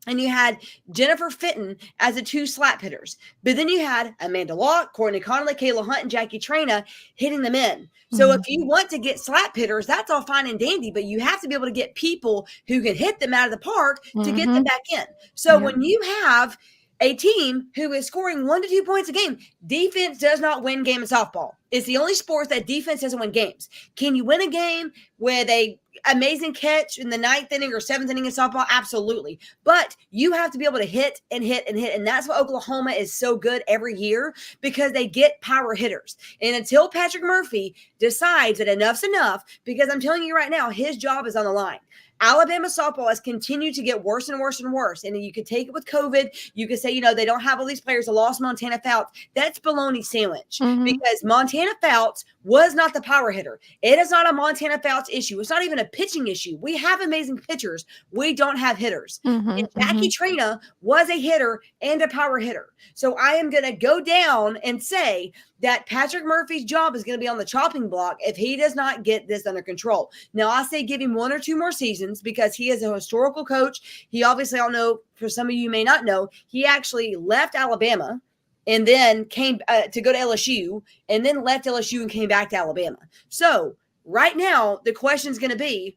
and you had Jennifer Fitton as the two slap hitters. But then you had Amanda Locke, Courtney Connolly, Kayla Hunt, and Jackie Traina hitting them in. So if you want to get slap hitters, that's all fine and dandy, but you have to be able to get people who can hit them out of the park to get them back in. So when you have a team who is scoring 1 to 2 points a game, defense does not win game in softball. It's the only sport that defense doesn't win games. Can you win a game with a amazing catch in the 9th inning or 7th inning in softball? Absolutely. But you have to be able to hit and hit and hit. And that's why Oklahoma is so good every year, because they get power hitters. And until Patrick Murphy decides that enough's enough, because I'm telling you right now, his job is on the line. Alabama softball has continued to get worse and worse and worse. And you could take it with COVID. You could say, you know, they don't have all these players. They lost Montana Fouts. That's baloney sandwich, because Montana Fouts was not the power hitter. It is not a Montana Fouts issue. It's not even a pitching issue. We have amazing pitchers. We don't have hitters. And Jackie Traina was a hitter and a power hitter. So I am going to go down and say that Patrick Murphy's job is going to be on the chopping block if he does not get this under control. Now, I say give him 1 or 2 more seasons, because he is a historical coach. He obviously, I don't know, for some of you may not know, he actually left Alabama and then came to go to LSU, and then left LSU and came back to Alabama. So right now, the question is going to be,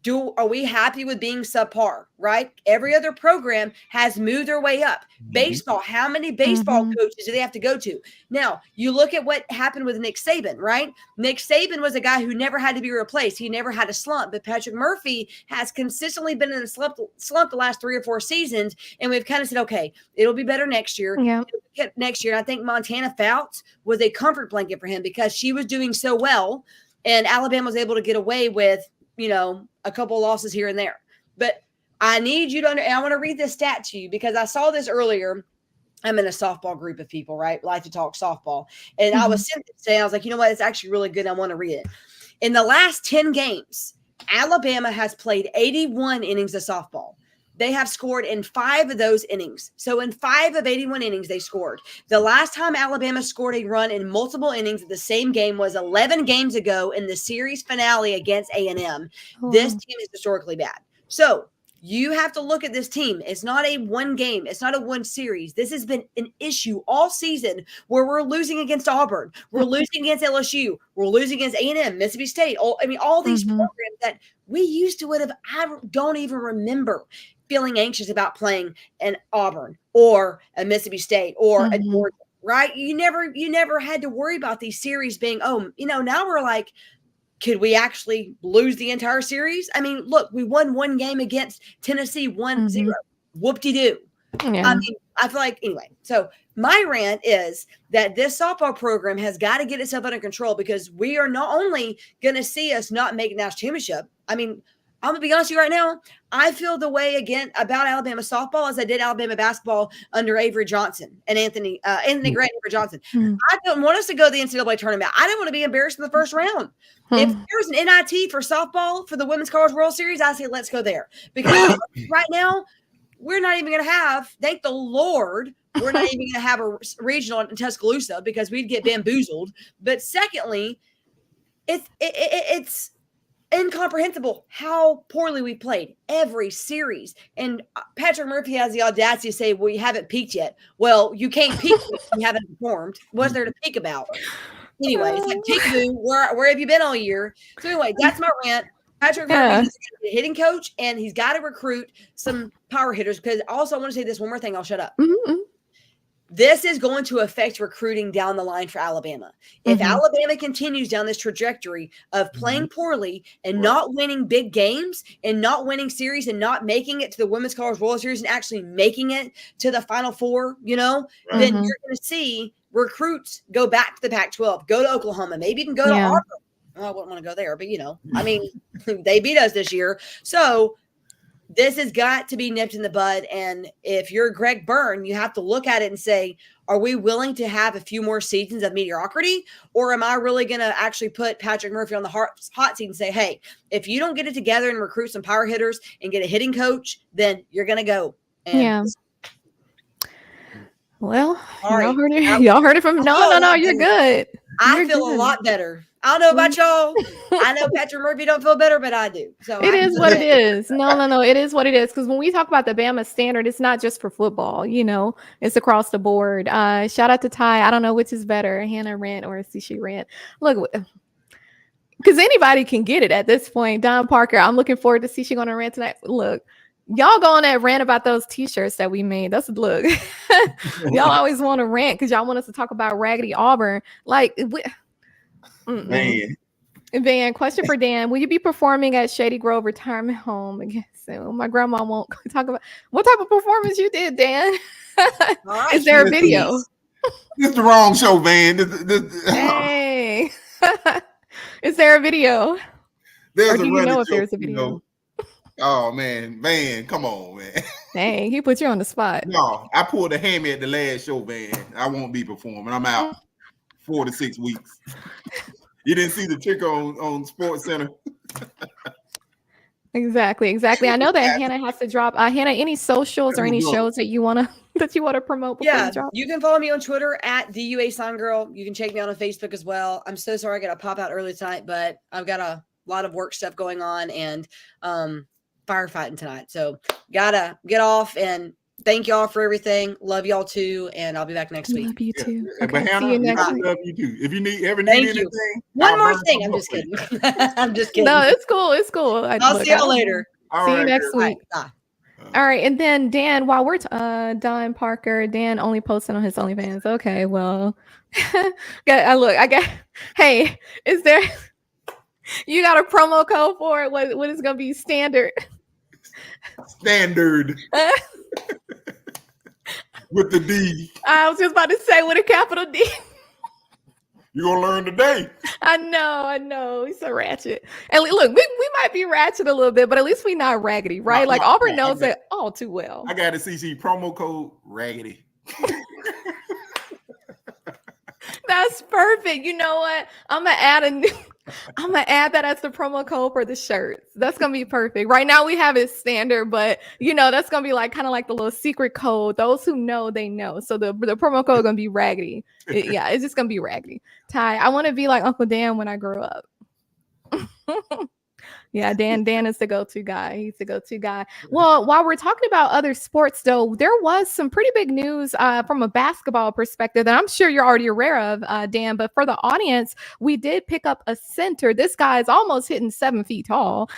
are we happy with being subpar, right? Every other program has moved their way up. Baseball, how many baseball coaches do they have to go to? Now, you look at what happened with Nick Saban, right? Nick Saban was a guy who never had to be replaced. He never had a slump. But Patrick Murphy has consistently been in a slump the last 3 or 4 seasons. And we've kind of said, okay, it'll be better next year. Yeah. Next year. And I think Montana Fouts was a comfort blanket for him, because she was doing so well. And Alabama was able to get away with, you know, a couple of losses here and there. But I need you to and I want to read this stat to you, because I saw this earlier. I'm in a softball group of people, right? Like to talk softball. And I was sitting there today, I was like, you know what? It's actually really good. I want to read it. In the last 10 games, Alabama has played 81 innings of softball. They have scored in 5 of those innings. So in 5 of 81 innings, they scored. The last time Alabama scored a run in multiple innings of the same game was 11 games ago in the series finale against A&M. This team is historically bad. So you have to look at this team. It's not a one game. It's not a one series. This has been an issue all season where we're losing against Auburn. We're losing against LSU. We're losing against A&M, Mississippi State. All these programs that we used to would have, I don't even remember feeling anxious about playing an Auburn or a Mississippi State or a Georgia, right? You never had to worry about these series being, now we're like, could we actually lose the entire series? I mean, look, we won one game against Tennessee 1-0. Whoop-de-doo. Yeah. I feel like, anyway, so my rant is that this softball program has got to get itself under control because we are not only going to see us not make national championship. I mean, I'm going to be honest with you right now. I feel the way again about Alabama softball as I did Alabama basketball under Avery Johnson and Anthony Grant and Avery Johnson. I don't want us to go to the NCAA tournament. I don't want to be embarrassed in the first round. If there's an NIT for softball for the Women's College World Series, I say let's go there. Because right now, we're not even going to have, thank the Lord, we're not even going to have a regional in Tuscaloosa because we'd get bamboozled. But secondly, it's incomprehensible how poorly we played every series. And Patrick Murphy has the audacity to say, well, you haven't peaked yet. Well, you can't peak if you haven't performed. What's there to peak about? Anyway, it's like, peekaboo, where have you been all year? So anyway, that's my rant. Patrick Murphy is a hitting coach, and he's got to recruit some power hitters because also I want to say this one more thing. I'll shut up. This is going to affect recruiting down the line for Alabama. If Alabama continues down this trajectory of playing poorly and not winning big games and not winning series and not making it to the Women's College World Series and actually making it to the Final Four, then you're going to see recruits go back to the Pac-12, go to Oklahoma, maybe even go to Auburn. Well, I wouldn't want to go there, but they beat us this year. So this has got to be nipped in the bud. And if you're Greg Byrne, you have to look at it and say, are we willing to have a few more seasons of mediocrity? Or am I really going to actually put Patrick Murphy on the hot seat and say, hey, if you don't get it together and recruit some power hitters and get a hitting coach, then you're going to go. And well, y'all heard it from no, you're good. I feel a lot better. I don't know about y'all. I know Patrick Murphy don't feel better, but I do. So it is what it is. No, it is what it is. Because when we talk about the Bama standard, it's not just for football. It's across the board. Shout out to Ty. I don't know which is better, Hannah rant or Cici rant. Look, because anybody can get it at this point. Don Parker, I'm looking forward to Cici going to rant tonight. Look. Y'all go on that rant about those t-shirts that we made. Look. Y'all always want to rant because y'all want us to talk about Raggedy Auburn. Van, question for Dan. Will you be performing at Shady Grove Retirement Home again soon? My grandma won't talk about what type of performance you did, Dan. Right. Is there a video? This is the wrong show, Van. Hey. Is there a video? There's or do you know if there's a video? Oh man, come on, man. Dang, he put you on the spot. No, I pulled a hammy at the last show, man. I won't be performing. I'm out 4 to 6 weeks. You didn't see the trick on Sports Center. Exactly. I know that Hannah has to drop. Hannah, any socials or any shows that you wanna promote before you drop? You can follow me on Twitter at the UA Sign Girl. You can check me out on Facebook as well. I'm so sorry I got to pop out early tonight, but I've got a lot of work stuff going on and firefighting tonight. So gotta get off, and thank y'all for everything. Love y'all too, and I'll be back next week. Love you too. Yeah. Okay, but Hannah, see you next week. Love you too. If you ever need anything, one more thing. I'm just kidding. I'm just kidding. No, it's cool. I'll see y'all later. See you next week. Bye. All right, and then Dan, while we're Don Parker, Dan only posted on his OnlyFans. Okay, well, hey, is there? You got a promo code for it? What is going to be standard? Standard. With the D. I was just about to say with a capital D. You're going to learn today. I know. He's so ratchet. And look, we might be ratchet a little bit, but at least we not raggedy, right? Auburn knows that all too well. I got a CC promo code raggedy. That's perfect. You know what? I'm gonna add that as the promo code for the shirts. That's gonna be perfect. Right now we have it standard, but that's gonna be like kind of like the little secret code. Those who know, they know. So the promo code is gonna be raggedy. It's just gonna be raggedy. Ty, I want to be like Uncle Dan when I grow up. Yeah, Dan is the go-to guy. He's the go-to guy. Well, while we're talking about other sports, though, there was some pretty big news from a basketball perspective that I'm sure you're already aware of, Dan. But for the audience, we did pick up a center. This guy is almost hitting 7 feet tall.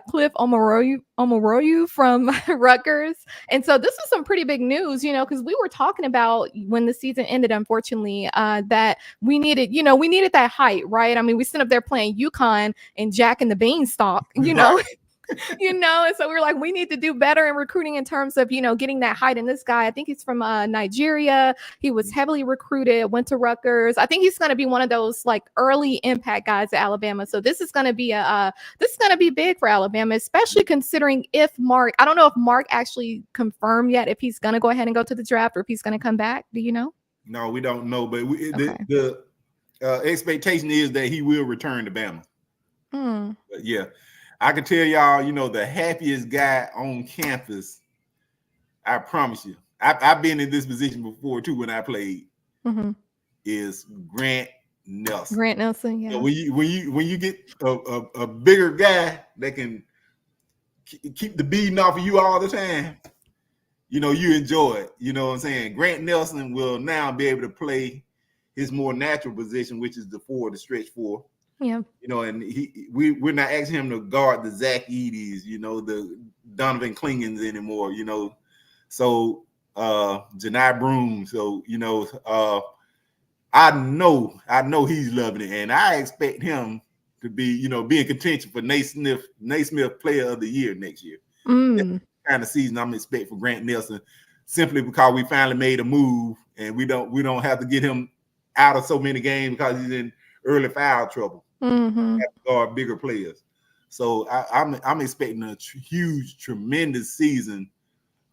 Cliff Omoruyi from Rutgers. And so this was some pretty big news, because we were talking about when the season ended, unfortunately, that we needed that height, right? I mean, we stood up there playing UConn and Jack and the Beanstalk, and so we were like, we need to do better in recruiting in terms of, getting that height. And this guy, I think he's from Nigeria. He was heavily recruited, went to Rutgers. I think he's going to be one of those like early impact guys at Alabama. So this is going to be big for Alabama, especially considering I don't know if Mark actually confirmed yet if he's going to go ahead and go to the draft or if he's going to come back. Do you know? No, we don't know, but the expectation is that he will return to Bama. But yeah, I can tell y'all, the happiest guy on campus, I promise you, I've been in this position before too when I played, is Grant Nelson. Grant Nelson, yeah. So when you get a bigger guy that can keep the beating off of you all the time, you enjoy it. You know what I'm saying? Grant Nelson will now be able to play his more natural position, which is the stretch four. Yeah. And we're not asking him to guard the Zach Edey's, the Donovan Klingons anymore, So Janai Broom. So, I know he's loving it. And I expect him to be, be in contention for Naismith Player of the Year next year. That's the kind of season I'm expecting for Grant Nelson, simply because we finally made a move and we don't have to get him out of so many games because he's in early foul trouble. Have to guard bigger players. So I'm expecting a huge, tremendous season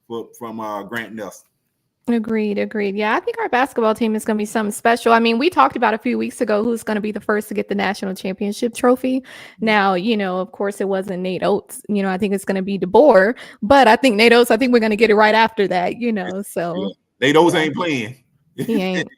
from Grant Nelson. Agreed. Yeah, I think our basketball team is going to be something special. I mean, we talked about a few weeks ago who's going to be the first to get the national championship trophy. Now, of course, it wasn't Nate Oates. I think it's going to be DeBoer. But I think Nate Oates, we're going to get it right after that, So yeah. Nate Oates ain't playing. He ain't.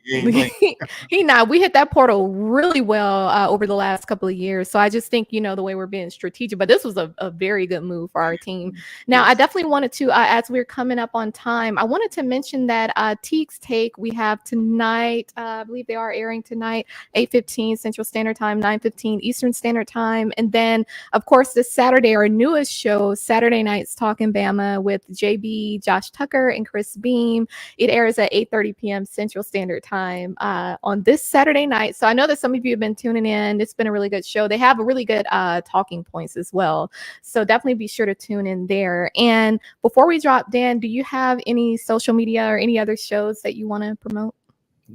He not. We hit that portal really well over the last couple of years. So I just think, the way we're being strategic. But this was a very good move for our team. Now, I definitely wanted to, as we're coming up on time, I wanted to mention that Teague's Take we have tonight. I believe they are airing tonight, 8:15 Central Standard Time, 9:15 Eastern Standard Time. And then, of course, this Saturday, our newest show, Saturday Nights Talking Bama with JB, Josh Tucker, and Chris Beam. It airs at 8:30 p.m. Central Standard Time on this Saturday night. So I know that some of you have been tuning in. It's been a really good show. They have a really good talking points as well. So definitely be sure to tune in there. And before we drop, Dan, do you have any social media or any other shows that you want to promote?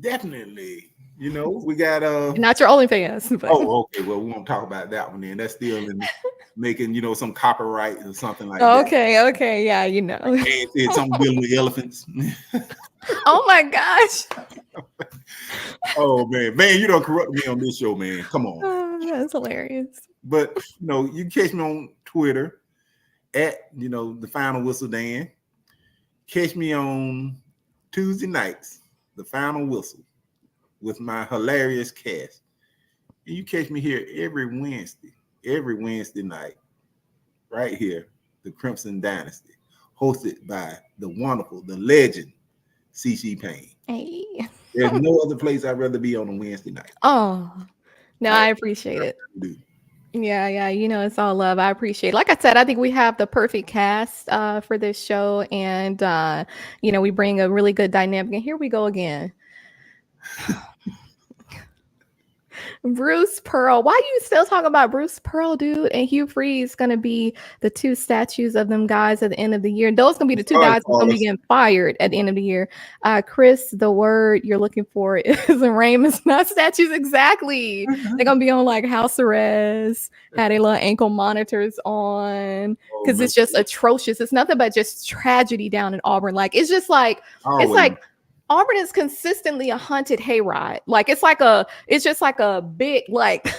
Definitely. We got not your OnlyFans. But... Oh, okay. Well, we won't talk about that one then. That's still in making, some copyright or something like that. Okay. Yeah, It's something dealing with elephants. Oh my gosh. Oh man, you don't corrupt me on this show, man. Come on. Oh, that's hilarious. But you can catch me on Twitter at the Final Whistle Dan. Catch me on Tuesday nights, the Final Whistle, with my hilarious cast. And you catch me here every Wednesday night, right here, the Crimson Dynasty, hosted by the wonderful, the legend, CC Payne. Hey. There's no other place I'd rather be on a Wednesday night. Oh, no, I appreciate it. Yeah, it's all love. I appreciate it. Like I said, I think we have the perfect cast for this show, and we bring a really good dynamic. And here we go again. Bruce Pearl. Why are you still talking about Bruce Pearl, dude? And Hugh Freeze going to be the two statues of them guys at the end of the year. Those going to be the two guys who's going to be getting fired at the end of the year. Chris, the word you're looking for is Raymond's not statues. Exactly. They're going to be on like house arrest, had a little ankle monitors on because it's just atrocious. It's nothing but just tragedy down in Auburn. Like, it's just like, it's like, Auburn is consistently a hunted hayride. Like it's just like a big, like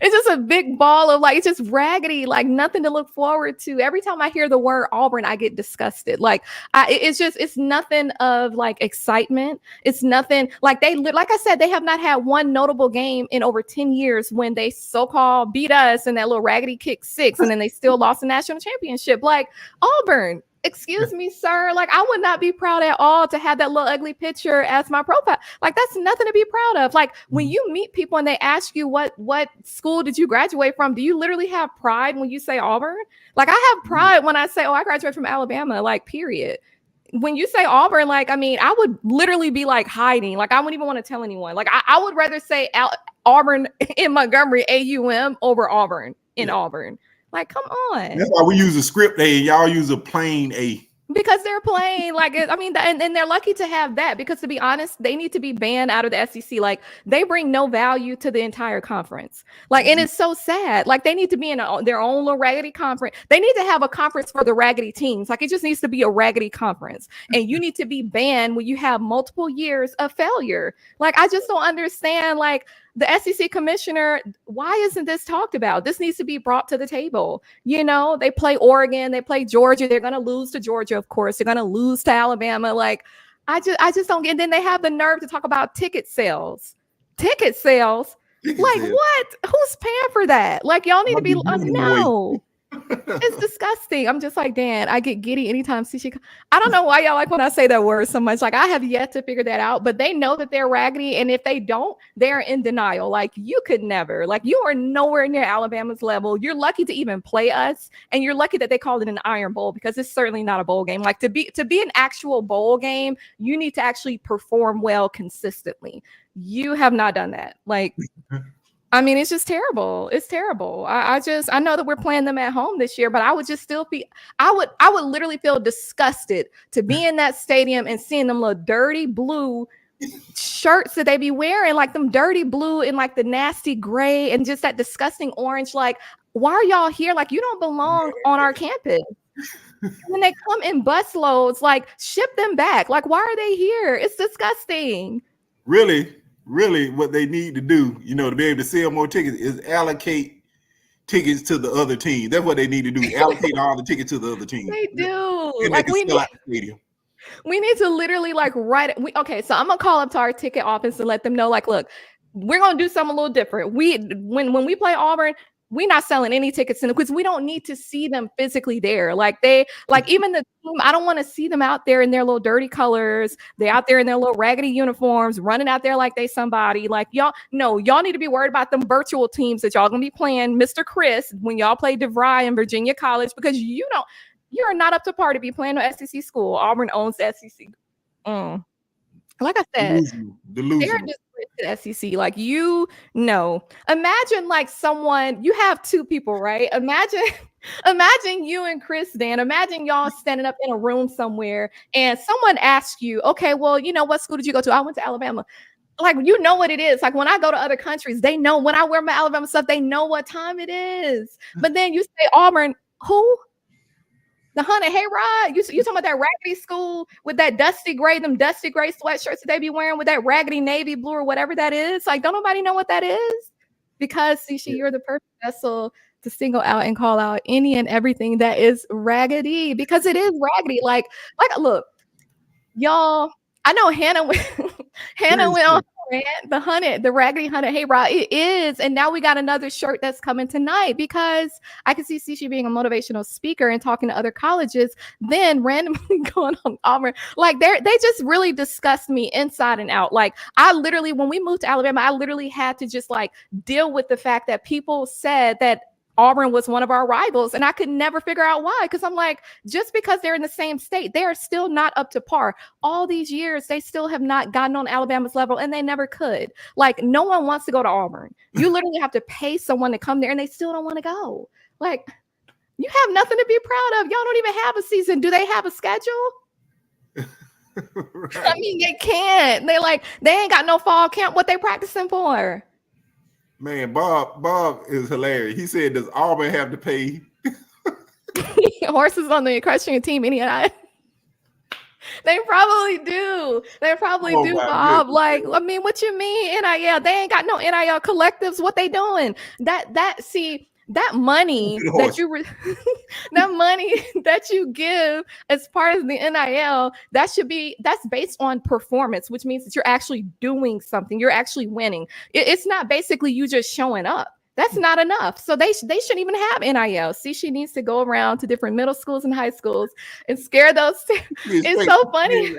it's just a big ball of like, it's just raggedy, like nothing to look forward to. Every time I hear the word Auburn, I get disgusted. Like it's nothing of like excitement. It's nothing like like I said, they have not had one notable game in over 10 years when they so-called beat us in that little raggedy kick 6, and then they still lost the national championship. Like Auburn, excuse me, sir. Like I would not be proud at all to have that little ugly picture as my profile. Like that's nothing to be proud of. Like when you meet people and they ask you what school did you graduate from, do you literally have pride when you say Auburn? Like I have pride when I say, oh, I graduated from Alabama, like period. When you say Auburn, like, I mean, I would literally be like hiding. Like I wouldn't even want to tell anyone. Like I would rather say Auburn in Montgomery, AUM, over Auburn in Auburn. Like, come on. That's why we use a script A and y'all use a plain A. Because they're playing like, I mean, and they're lucky to have that, because to be honest, they need to be banned out of the SEC. Like they bring no value to the entire conference. Like, and it's so sad. Like they need to be in their own little raggedy conference. They need to have a conference for the raggedy teams. Like it just needs to be a raggedy conference, and you need to be banned when you have multiple years of failure. Like, I just don't understand. Like, the SEC commissioner, why isn't this talked about? This needs to be brought to the table. You know, they play Oregon, they play Georgia. They're going to lose to Georgia, of course. They're going to lose to Alabama. Like, I just don't get. And then they have the nerve to talk about ticket sales. Ticket sales? Like, what? Who's paying for that? Like, y'all need to be, no. It's disgusting. I'm just like, Dan, I get giddy anytime I don't know why y'all like when I say that word so much. Like, I have yet to figure that out, but they know that they're raggedy, and if they don't, they're in denial. Like, you could never. Like, you are nowhere near Alabama's level. You're lucky to even play us, and you're lucky that they called it an Iron Bowl, because it's certainly not a bowl game. Like, to be an actual bowl game, you need to actually perform well consistently. You have not done that. Like, I mean, it's just terrible. It's terrible. I know that we're playing them at home this year, but I would just still I would literally feel disgusted to be in that stadium and seeing them little dirty blue shirts that they be wearing, like them dirty blue and like the nasty gray and just that disgusting orange. Like, why are y'all here? Like, you don't belong on our campus. When they come in bus loads, like, ship them back. Like, why are they here? It's disgusting. Really, what they need to do, you know, to be able to sell more tickets is allocate tickets to the other team. That's what they need to do. Allocate all the tickets to the other team. They do. And like, we need to literally like write it. Okay, so I'm gonna call up to our ticket office and let them know, like, look, we're gonna do something a little different. When we play Auburn, we're not selling any tickets in because we don't need to see them physically there. Like even the team, I don't want to see them out there in their little dirty colors. They're out there in their little raggedy uniforms, running out there like they somebody. Like, y'all need to be worried about them virtual teams that y'all gonna be playing, Mr. Chris, when y'all play DeVry and Virginia College, because you're not up to par to be playing an SEC school. Auburn owns the SEC. Like I said, delusional. They're just the SEC. Like, imagine like someone, you have two people, right? Imagine you and Chris, Dan. Imagine y'all standing up in a room somewhere and someone asks you, okay, well, what school did you go to? I went to Alabama. Like, you know what it is. Like, when I go to other countries, they know when I wear my Alabama stuff, they know what time it is. But then you say Auburn, who? The hunted hayride? You talking about that raggedy school with that dusty gray sweatshirts that they be wearing with that raggedy navy blue or whatever that is? Like, don't nobody know what that is? Because, you're the perfect vessel to single out and call out any and everything that is raggedy, because it is raggedy. Like, look, y'all, I know Hannah went on the raggedy hunted hayride. It is, and now we got another shirt that's coming tonight, because I can see Cici being a motivational speaker and talking to other colleges, then randomly going on Auburn. Like, they just really disgust me inside and out. Like, I literally, when we moved to Alabama, I literally had to just like deal with the fact that people said that Auburn was one of our rivals, and I could never figure out why, because I'm like, just because they're in the same state, they are still not up to par. All these years, they still have not gotten on Alabama's level, and they never could. Like, no one wants to go to Auburn. You literally have to pay someone to come there, and they still don't want to go. Like, you have nothing to be proud of. Y'all don't even have a season. Do they have a schedule? Right. I mean, they can't. They ain't got no fall camp. What they practicing for? Man, Bob is hilarious. He said, does Auburn have to pay horses on the equestrian team? They probably do. They probably do, Bob. Goodness. Like, I mean, what you mean NIL? They ain't got no NIL collectives. What they doing? That money that money that you give as part of the NIL, that's based on performance, which means that you're actually doing something. You're actually winning. It's not basically you just showing up. That's not enough. So they shouldn't even have NIL. See, she needs to go around to different middle schools and high schools and scare those. It's so funny.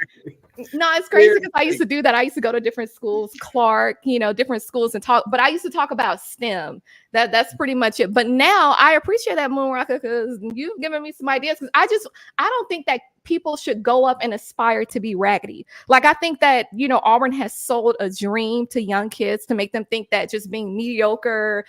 No, it's crazy because I used to do that. I used to go to different schools, Clark, different schools and talk. But I used to talk about STEM. That's pretty much it. But now I appreciate that, Moonrocker, because you've given me some ideas. Because I don't think that people should go up and aspire to be raggedy. Like, I think that, Auburn has sold a dream to young kids to make them think that just being mediocre,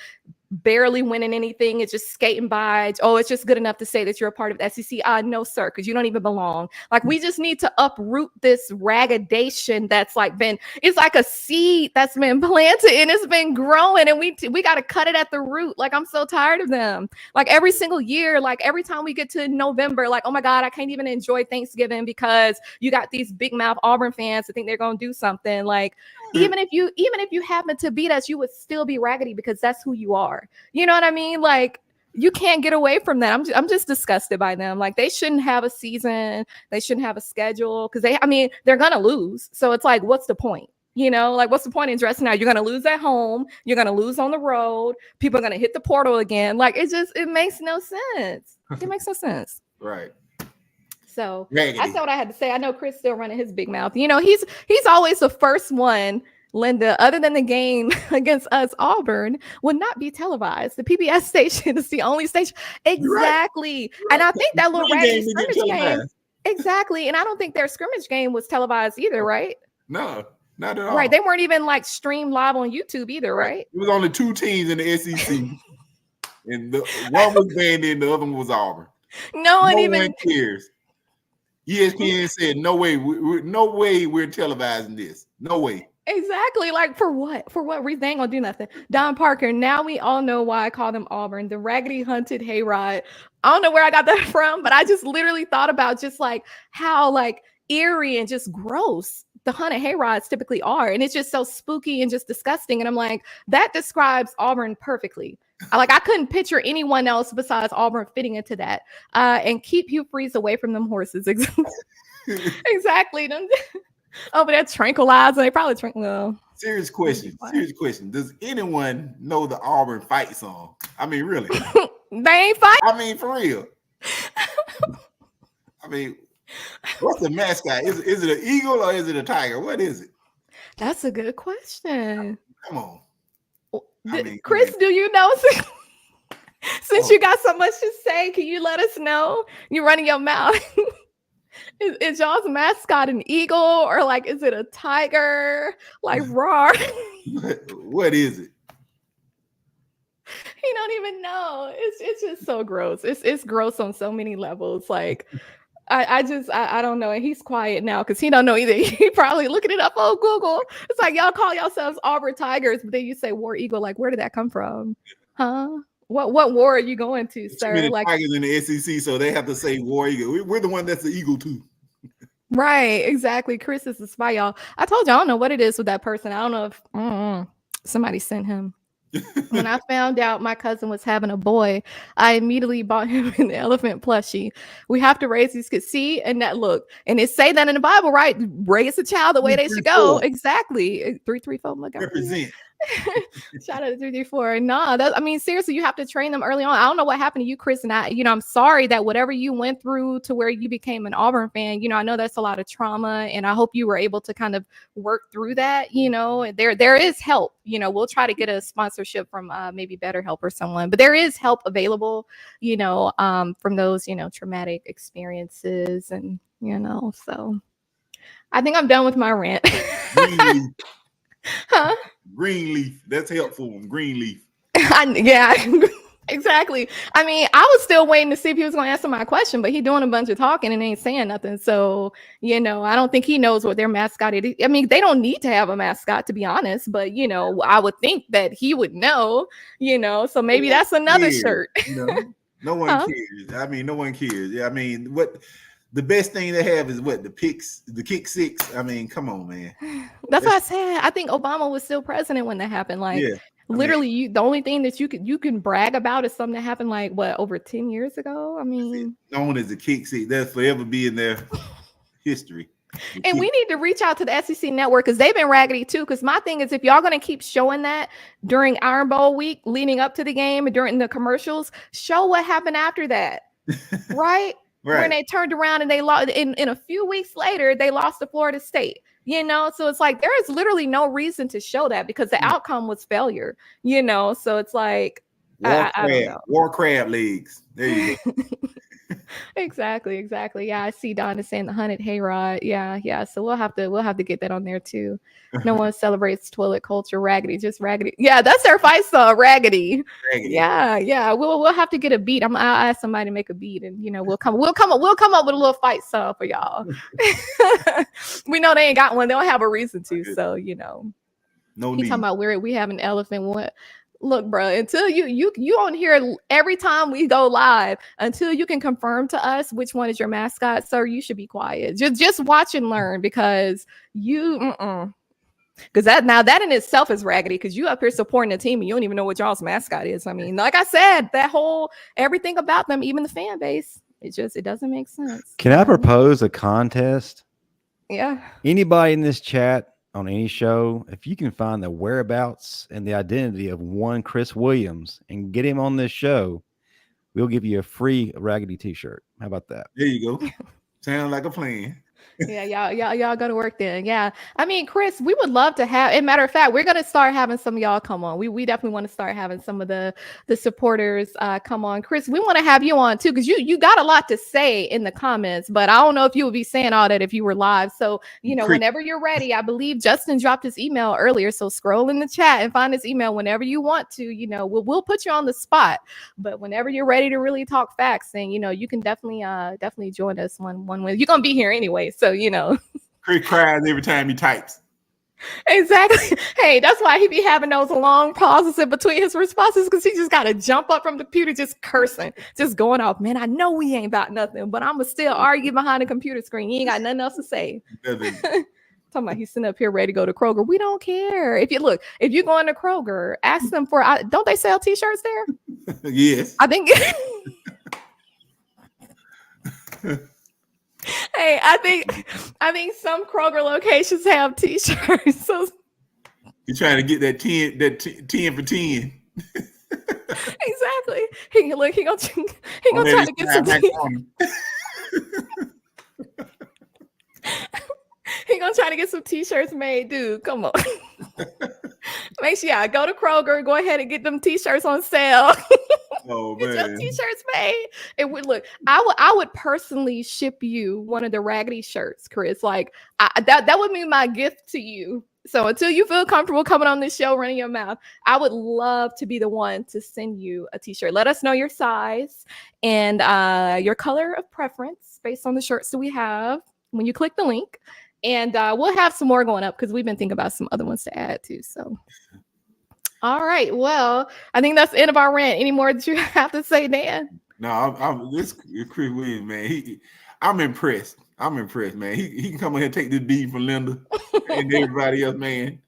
barely winning anything, it's just skating by. Oh, it's just good enough to say that you're a part of the SEC. No, sir, because you don't even belong. Like, we just need to uproot this raggedation that's it's like a seed that's been planted and it's been growing, and we got to cut it at the root. Like, I'm so tired of them. Like, every single year, like every time we get to November, like, oh my God, I can't even enjoy Thanksgiving because you got these big mouth Auburn fans that think they're going to do something. Like, even if you happen to beat us, you would still be raggedy because that's who you are. You know what I mean? Like, you can't get away from that. I'm just disgusted by them. Like, they shouldn't have a season. They shouldn't have a schedule because they're going to lose. So it's like, what's the point? Like, what's the point in dressing out? You're going to lose at home. You're going to lose on the road. People are going to hit the portal again. Like, it makes no sense. It makes no sense. Right. So that's what I had to say. I know Chris still running his big mouth. He's always the first one, Linda, other than the game against us, Auburn would not be televised. The PBS station is the only station. Exactly. Right. And I think that little raggedy scrimmage game. Exactly. And I don't think their scrimmage game was televised either, right? No, not at all. Right. They weren't even like streamed live on YouTube either, right? It was only two teams in the SEC. And one was Vandy and the other one was Auburn. No one cares. ESPN said, no way we're televising this. No way. Exactly. Like, for what? For what reason? They ain't gonna do nothing. Don Parker, now we all know why I call them Auburn, the raggedy hunted hayride. I don't know where I got that from, but I just literally thought about just like how like eerie and just gross the hunted hayrides typically are. And it's just so spooky and just disgusting. And I'm like, that describes Auburn perfectly. I couldn't picture anyone else besides Auburn fitting into that. And keep Hugh Freeze away from them horses. Exactly. Over there tranquilizing. They probably tranquilize. Serious question. Does anyone know the Auburn fight song? I mean, really? They ain't fight. I mean, for real. I mean, what's the mascot? Is it an eagle or is it a tiger? What is it? That's a good question. Come on. Chris, do you know? Since you got so much to say, can you let us know? You're running your mouth. Is y'all's mascot an eagle or like is it a tiger? Like, roar. What is it? He don't even know. It's just so gross. It's gross on so many levels. Like, I don't know. And he's quiet now because he don't know either. He probably looking it up on Google. It's like, y'all call yourselves Auburn Tigers, but then you say War Eagle. Like, where did that come from? Huh? What war are you going to, sir? Too many Tigers in the SEC, so they have to say War Eagle. We're the one that's the Eagle too. Right, exactly. Chris is the spy, y'all. I told you I don't know what it is with that person. I don't know if somebody sent him. When I found out my cousin was having a boy, I immediately bought him an elephant plushie. We have to raise these kids. See, and that look, and it say that in the Bible, right? Raise a child the way they should go. Exactly. 334. Look, represent. Shout out to 334. Nah, seriously, you have to train them early on. I don't know what happened to you, Chris, and I'm sorry that whatever you went through to where you became an Auburn fan, I know that's a lot of trauma, and I hope you were able to kind of work through that. There is help. We'll try to get a sponsorship from maybe BetterHelp or someone, but there is help available, from those, traumatic experiences, and so I think I'm done with my rant. Huh? Greenleaf. That's helpful. Greenleaf. Yeah, exactly. I was still waiting to see if he was going to answer my question, but he doing a bunch of talking and ain't saying nothing. So, I don't think he knows what their mascot is. They don't need to have a mascot, to be honest, but, I would think that he would know, so maybe that's another shirt. No one cares. No one cares. Yeah, the best thing they have is what the kick six. I mean, come on, man. That's what I said. I think Obama was still president when that happened. Like, literally, the only thing that you can brag about is something that happened like what, over 10 years ago. I mean, known as the kick six. That's forever be in their history. And we need to reach out to the SEC network because they've been raggedy too. Because my thing is, if y'all going to keep showing that during Iron Bowl week, leading up to the game and during the commercials, show what happened after that, right? Right. When they turned around and they lost in a few weeks later, they lost to Florida State. You know, so it's like there is literally no reason to show that because the outcome was failure. You know, so it's like I don't know. War crab legs. There you go. Exactly. Yeah, I see Donna saying the hunted hayrod. Yeah. So we'll have to get that on there too. No one celebrates toilet culture. Raggedy, just raggedy. Yeah, that's our fight song. Raggedy. Yeah. We'll have to get a beat. I'll ask somebody to make a beat, and you know we'll come up with a little fight song for y'all. We know they ain't got one. They don't have a reason to. So you know. No need. He's talking about where we have an elephant. What? Look, bro, until you on here every time we go live, until you can confirm to us which one is your mascot, sir, you should be quiet. Just watch and learn because because that in itself is raggedy because you up here supporting the team and you don't even know what y'all's mascot is. I mean, like I said, that whole everything about them, even the fan base, it doesn't make sense. Can I propose a contest? Yeah. Anybody in this chat on any show, if you can find the whereabouts and the identity of one Chris Williams and get him on this show, we'll give you a free raggedy t-shirt. How about that? There you go. Sound like a plan. Yeah, y'all go to work then. Yeah, I mean, Chris, we would love to have. As a matter of fact, we're gonna start having some of y'all come on. We definitely want to start having some of the supporters come on. Chris, we want to have you on too because you got a lot to say in the comments, but I don't know if you would be saying all that if you were live. So you know, whenever you're ready, I believe Justin dropped his email earlier. So scroll in the chat and find his email whenever you want to. You know, we'll put you on the spot, but whenever you're ready to really talk facts, then you know you can definitely join us one way. You're gonna be here anyway, so. You know, Chris cries every time he types. Exactly. Hey, that's why he be having those long pauses in between his responses because he just got to jump up from the computer, just cursing, just going off. Man, I know we ain't about nothing, but I'm going to still argue behind the computer screen. He ain't got nothing else to say. Talking about he's sitting up here ready to go to Kroger. We don't care. If you go into Kroger, ask them for, don't they sell t-shirts there? Yes. I think. Hey, I think some Kroger locations have t-shirts. So you're trying to get that 10 for 10. Exactly. He gonna try to get some He gonna try to get some t-shirts made, dude. Come on. Make sure go to Kroger, go ahead and get them t-shirts on sale. Oh Get man. your t-shirts made. It would look. I would personally ship you one of the raggedy shirts, Chris. Like that would be my gift to you. So until you feel comfortable coming on this show, running your mouth, I would love to be the one to send you a t-shirt. Let us know your size and your color of preference based on the shirts that we have when you click the link. And we'll have some more going up because we've been thinking about some other ones to add too. So, all right. Well, I think that's the end of our rant. Any more that you have to say, Dan? No, I'm this Chris Williams, man. I'm impressed. Man. He can come in here and take this beat from Linda and everybody else, man.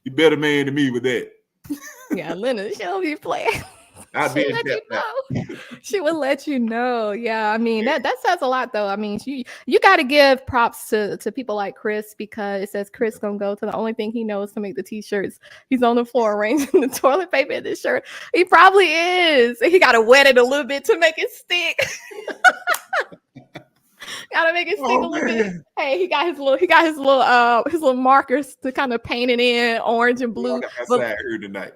You better man than me with that. Yeah, Linda, she'll be playing. She would let you know. Yeah, I mean that says a lot though. I mean, you got to give props to people like Chris because it says Chris gonna go to the only thing he knows to make the t-shirts. He's on the floor arranging the toilet paper in this shirt. He probably is. He got to wet it a little bit to make it stick. Gotta make it stick a little bit. Hey, he got his little markers to kind of paint it in orange and blue. Outside here tonight.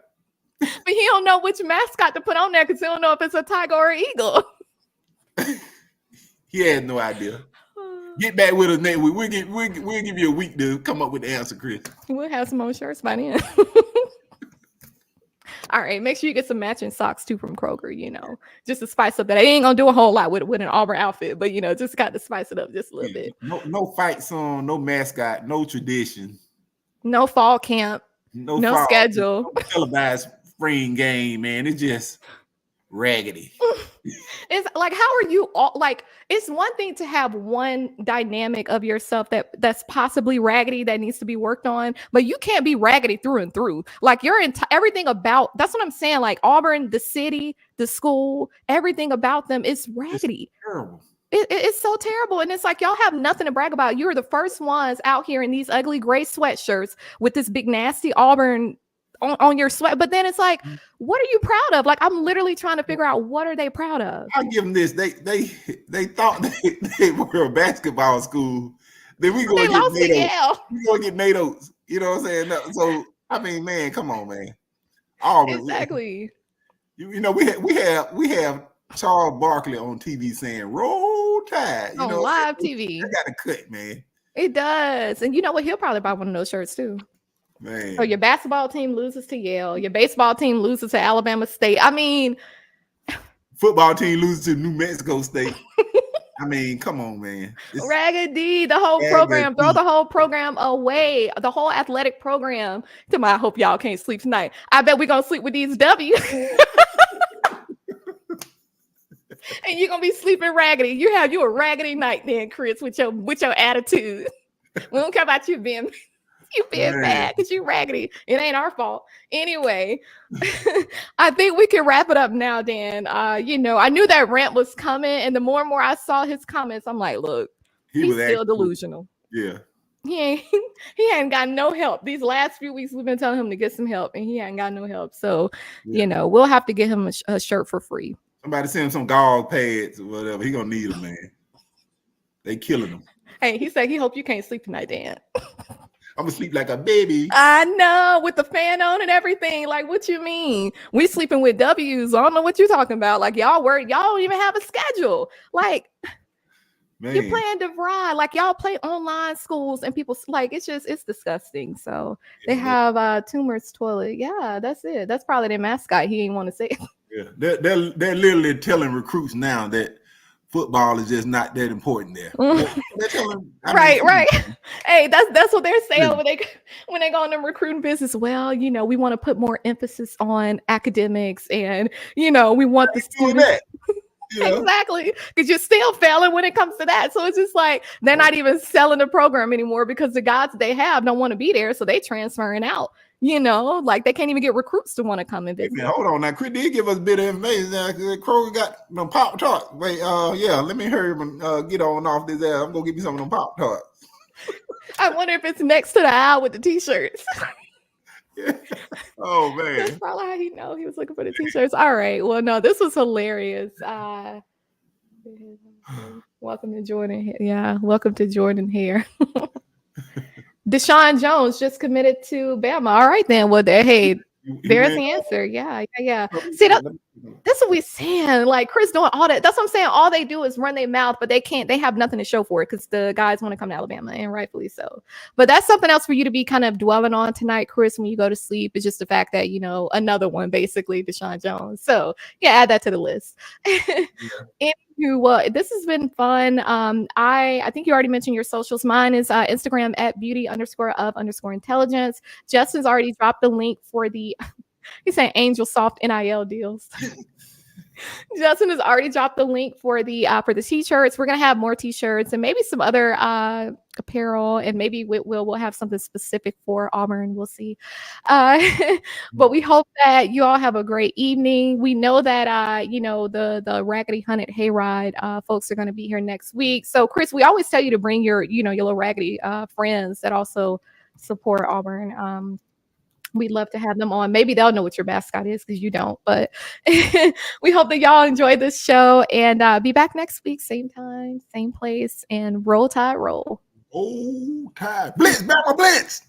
But he don't know which mascot to put on there because he don't know if it's a tiger or an eagle. He has no idea. Get back with us next week. We'll give you a week to come up with the answer, Chris. We'll have some more shirts by then. All right, make sure you get some matching socks too from Kroger, you know, just to spice up that. I ain't gonna do a whole lot with an Auburn outfit, but you know, just got to spice it up just a little bit. No fight song, no mascot, no tradition. No fall camp. No schedule. No televised spring game, man. It's just raggedy. It's like, how are you all like? It's one thing to have one dynamic of yourself that's possibly raggedy that needs to be worked on, but you can't be raggedy through and through. Like everything about that's what I'm saying. Like Auburn, the city, the school, everything about them is raggedy. It's terrible. It's so terrible. And it's like, y'all have nothing to brag about. You're the first ones out here in these ugly gray sweatshirts with this big nasty Auburn on your sweat. But then it's like, what are you proud of? Like, I'm literally trying to figure out, what are they proud of? I'll give them this. They thought they were a basketball school. Then we go get NATO. We go get NATO's. You know what I'm saying? So I mean, man, come on, man. Auburn, exactly. You know, we have Charles Barkley on TV saying "Roll Tide." You know, live TV. I got to cut, man. It does, and you know what? He'll probably buy one of those shirts too. Man. So your basketball team loses to Yale. Your baseball team loses to Alabama State. I mean, football team loses to New Mexico State. I mean, come on, man. Raggedy, the whole program. Throw the whole program away. The whole athletic program. I hope y'all can't sleep tonight. I bet we're gonna sleep with these W's. And you're gonna be sleeping raggedy. You a raggedy night then, Chris, with your attitude. We don't care about you being bad because you raggedy. It ain't our fault. Anyway, I think we can wrap it up now, Dan. You know, I knew that rant was coming, and the more and more I saw his comments, I'm like, look, he's still delusional. Yeah. He ain't got no help. These last few weeks we've been telling him to get some help, and he ain't got no help. So, you know, we'll have to get him a shirt for free. Somebody send him some gauze pads or whatever. He gonna need them, man. They killing him. Hey, he said he hope you can't sleep tonight, Dan. I'm gonna sleep like a baby. I know, with the fan on and everything. Like, what you mean? We sleeping with W's. I don't know what you're talking about. Like, y'all don't even have a schedule. Like, man. You're playing DeVry. Like, y'all play online schools and people like it's disgusting. So they have Tumor's toilet. Yeah, that's it. That's probably their mascot. He didn't want to say it. Yeah, they're literally telling recruits now that football is just not that important there. They're telling, right. Hey, that's what they're saying when they go in the recruiting business. Well, you know, we want to put more emphasis on academics, and you know, we want the students. You know? Exactly, because you're still failing when it comes to that. So it's just like they're not even selling the program anymore because the guys they have don't want to be there, so they transferring out. You know, like they can't even get recruits to want to come and visit. Hey, hold on now. Chris did give us a bit of information. Crow got them Pop Tarts. Wait, yeah, let me hurry and get on off this ass. I'm gonna give you some of them Pop Tarts. I wonder if it's next to the aisle with the t-shirts. Yeah. Oh man. That's probably how he know he was looking for the t-shirts. All right. Well, no, this was hilarious. Welcome to Jordan. Yeah, welcome to Jordan here. Deshaun Jones just committed to Bama. All right, then. Well, hey, there's the answer. Yeah. See, that's what we're saying. Like Chris doing all that. That's what I'm saying. All they do is run their mouth, but they have nothing to show for it because the guys want to come to Alabama, and rightfully so. But that's something else for you to be kind of dwelling on tonight, Chris, when you go to sleep. It's just the fact that, you know, another one, basically, Deshaun Jones. So yeah, add that to the list. This has been fun. I think you already mentioned your socials. Mine is Instagram at beauty_of_intelligence. Justin's already dropped the link for the he's saying Angel Soft NIL deals. Justin has already dropped the link for the t-shirts. We're gonna have more t-shirts and maybe some other apparel, and maybe we'll have something specific for Auburn. We'll see. But we hope that you all have a great evening. We know that you know, the Raggedy Hunted Hayride folks are going to be here next week. So Chris, we always tell you to bring your little Raggedy friends that also support Auburn. We'd love to have them on. Maybe they'll know what your mascot is because you don't. But we hope that y'all enjoy this show, and be back next week, same time, same place, and roll tide, roll. Oh, tide. Blitz, Bama, blitz.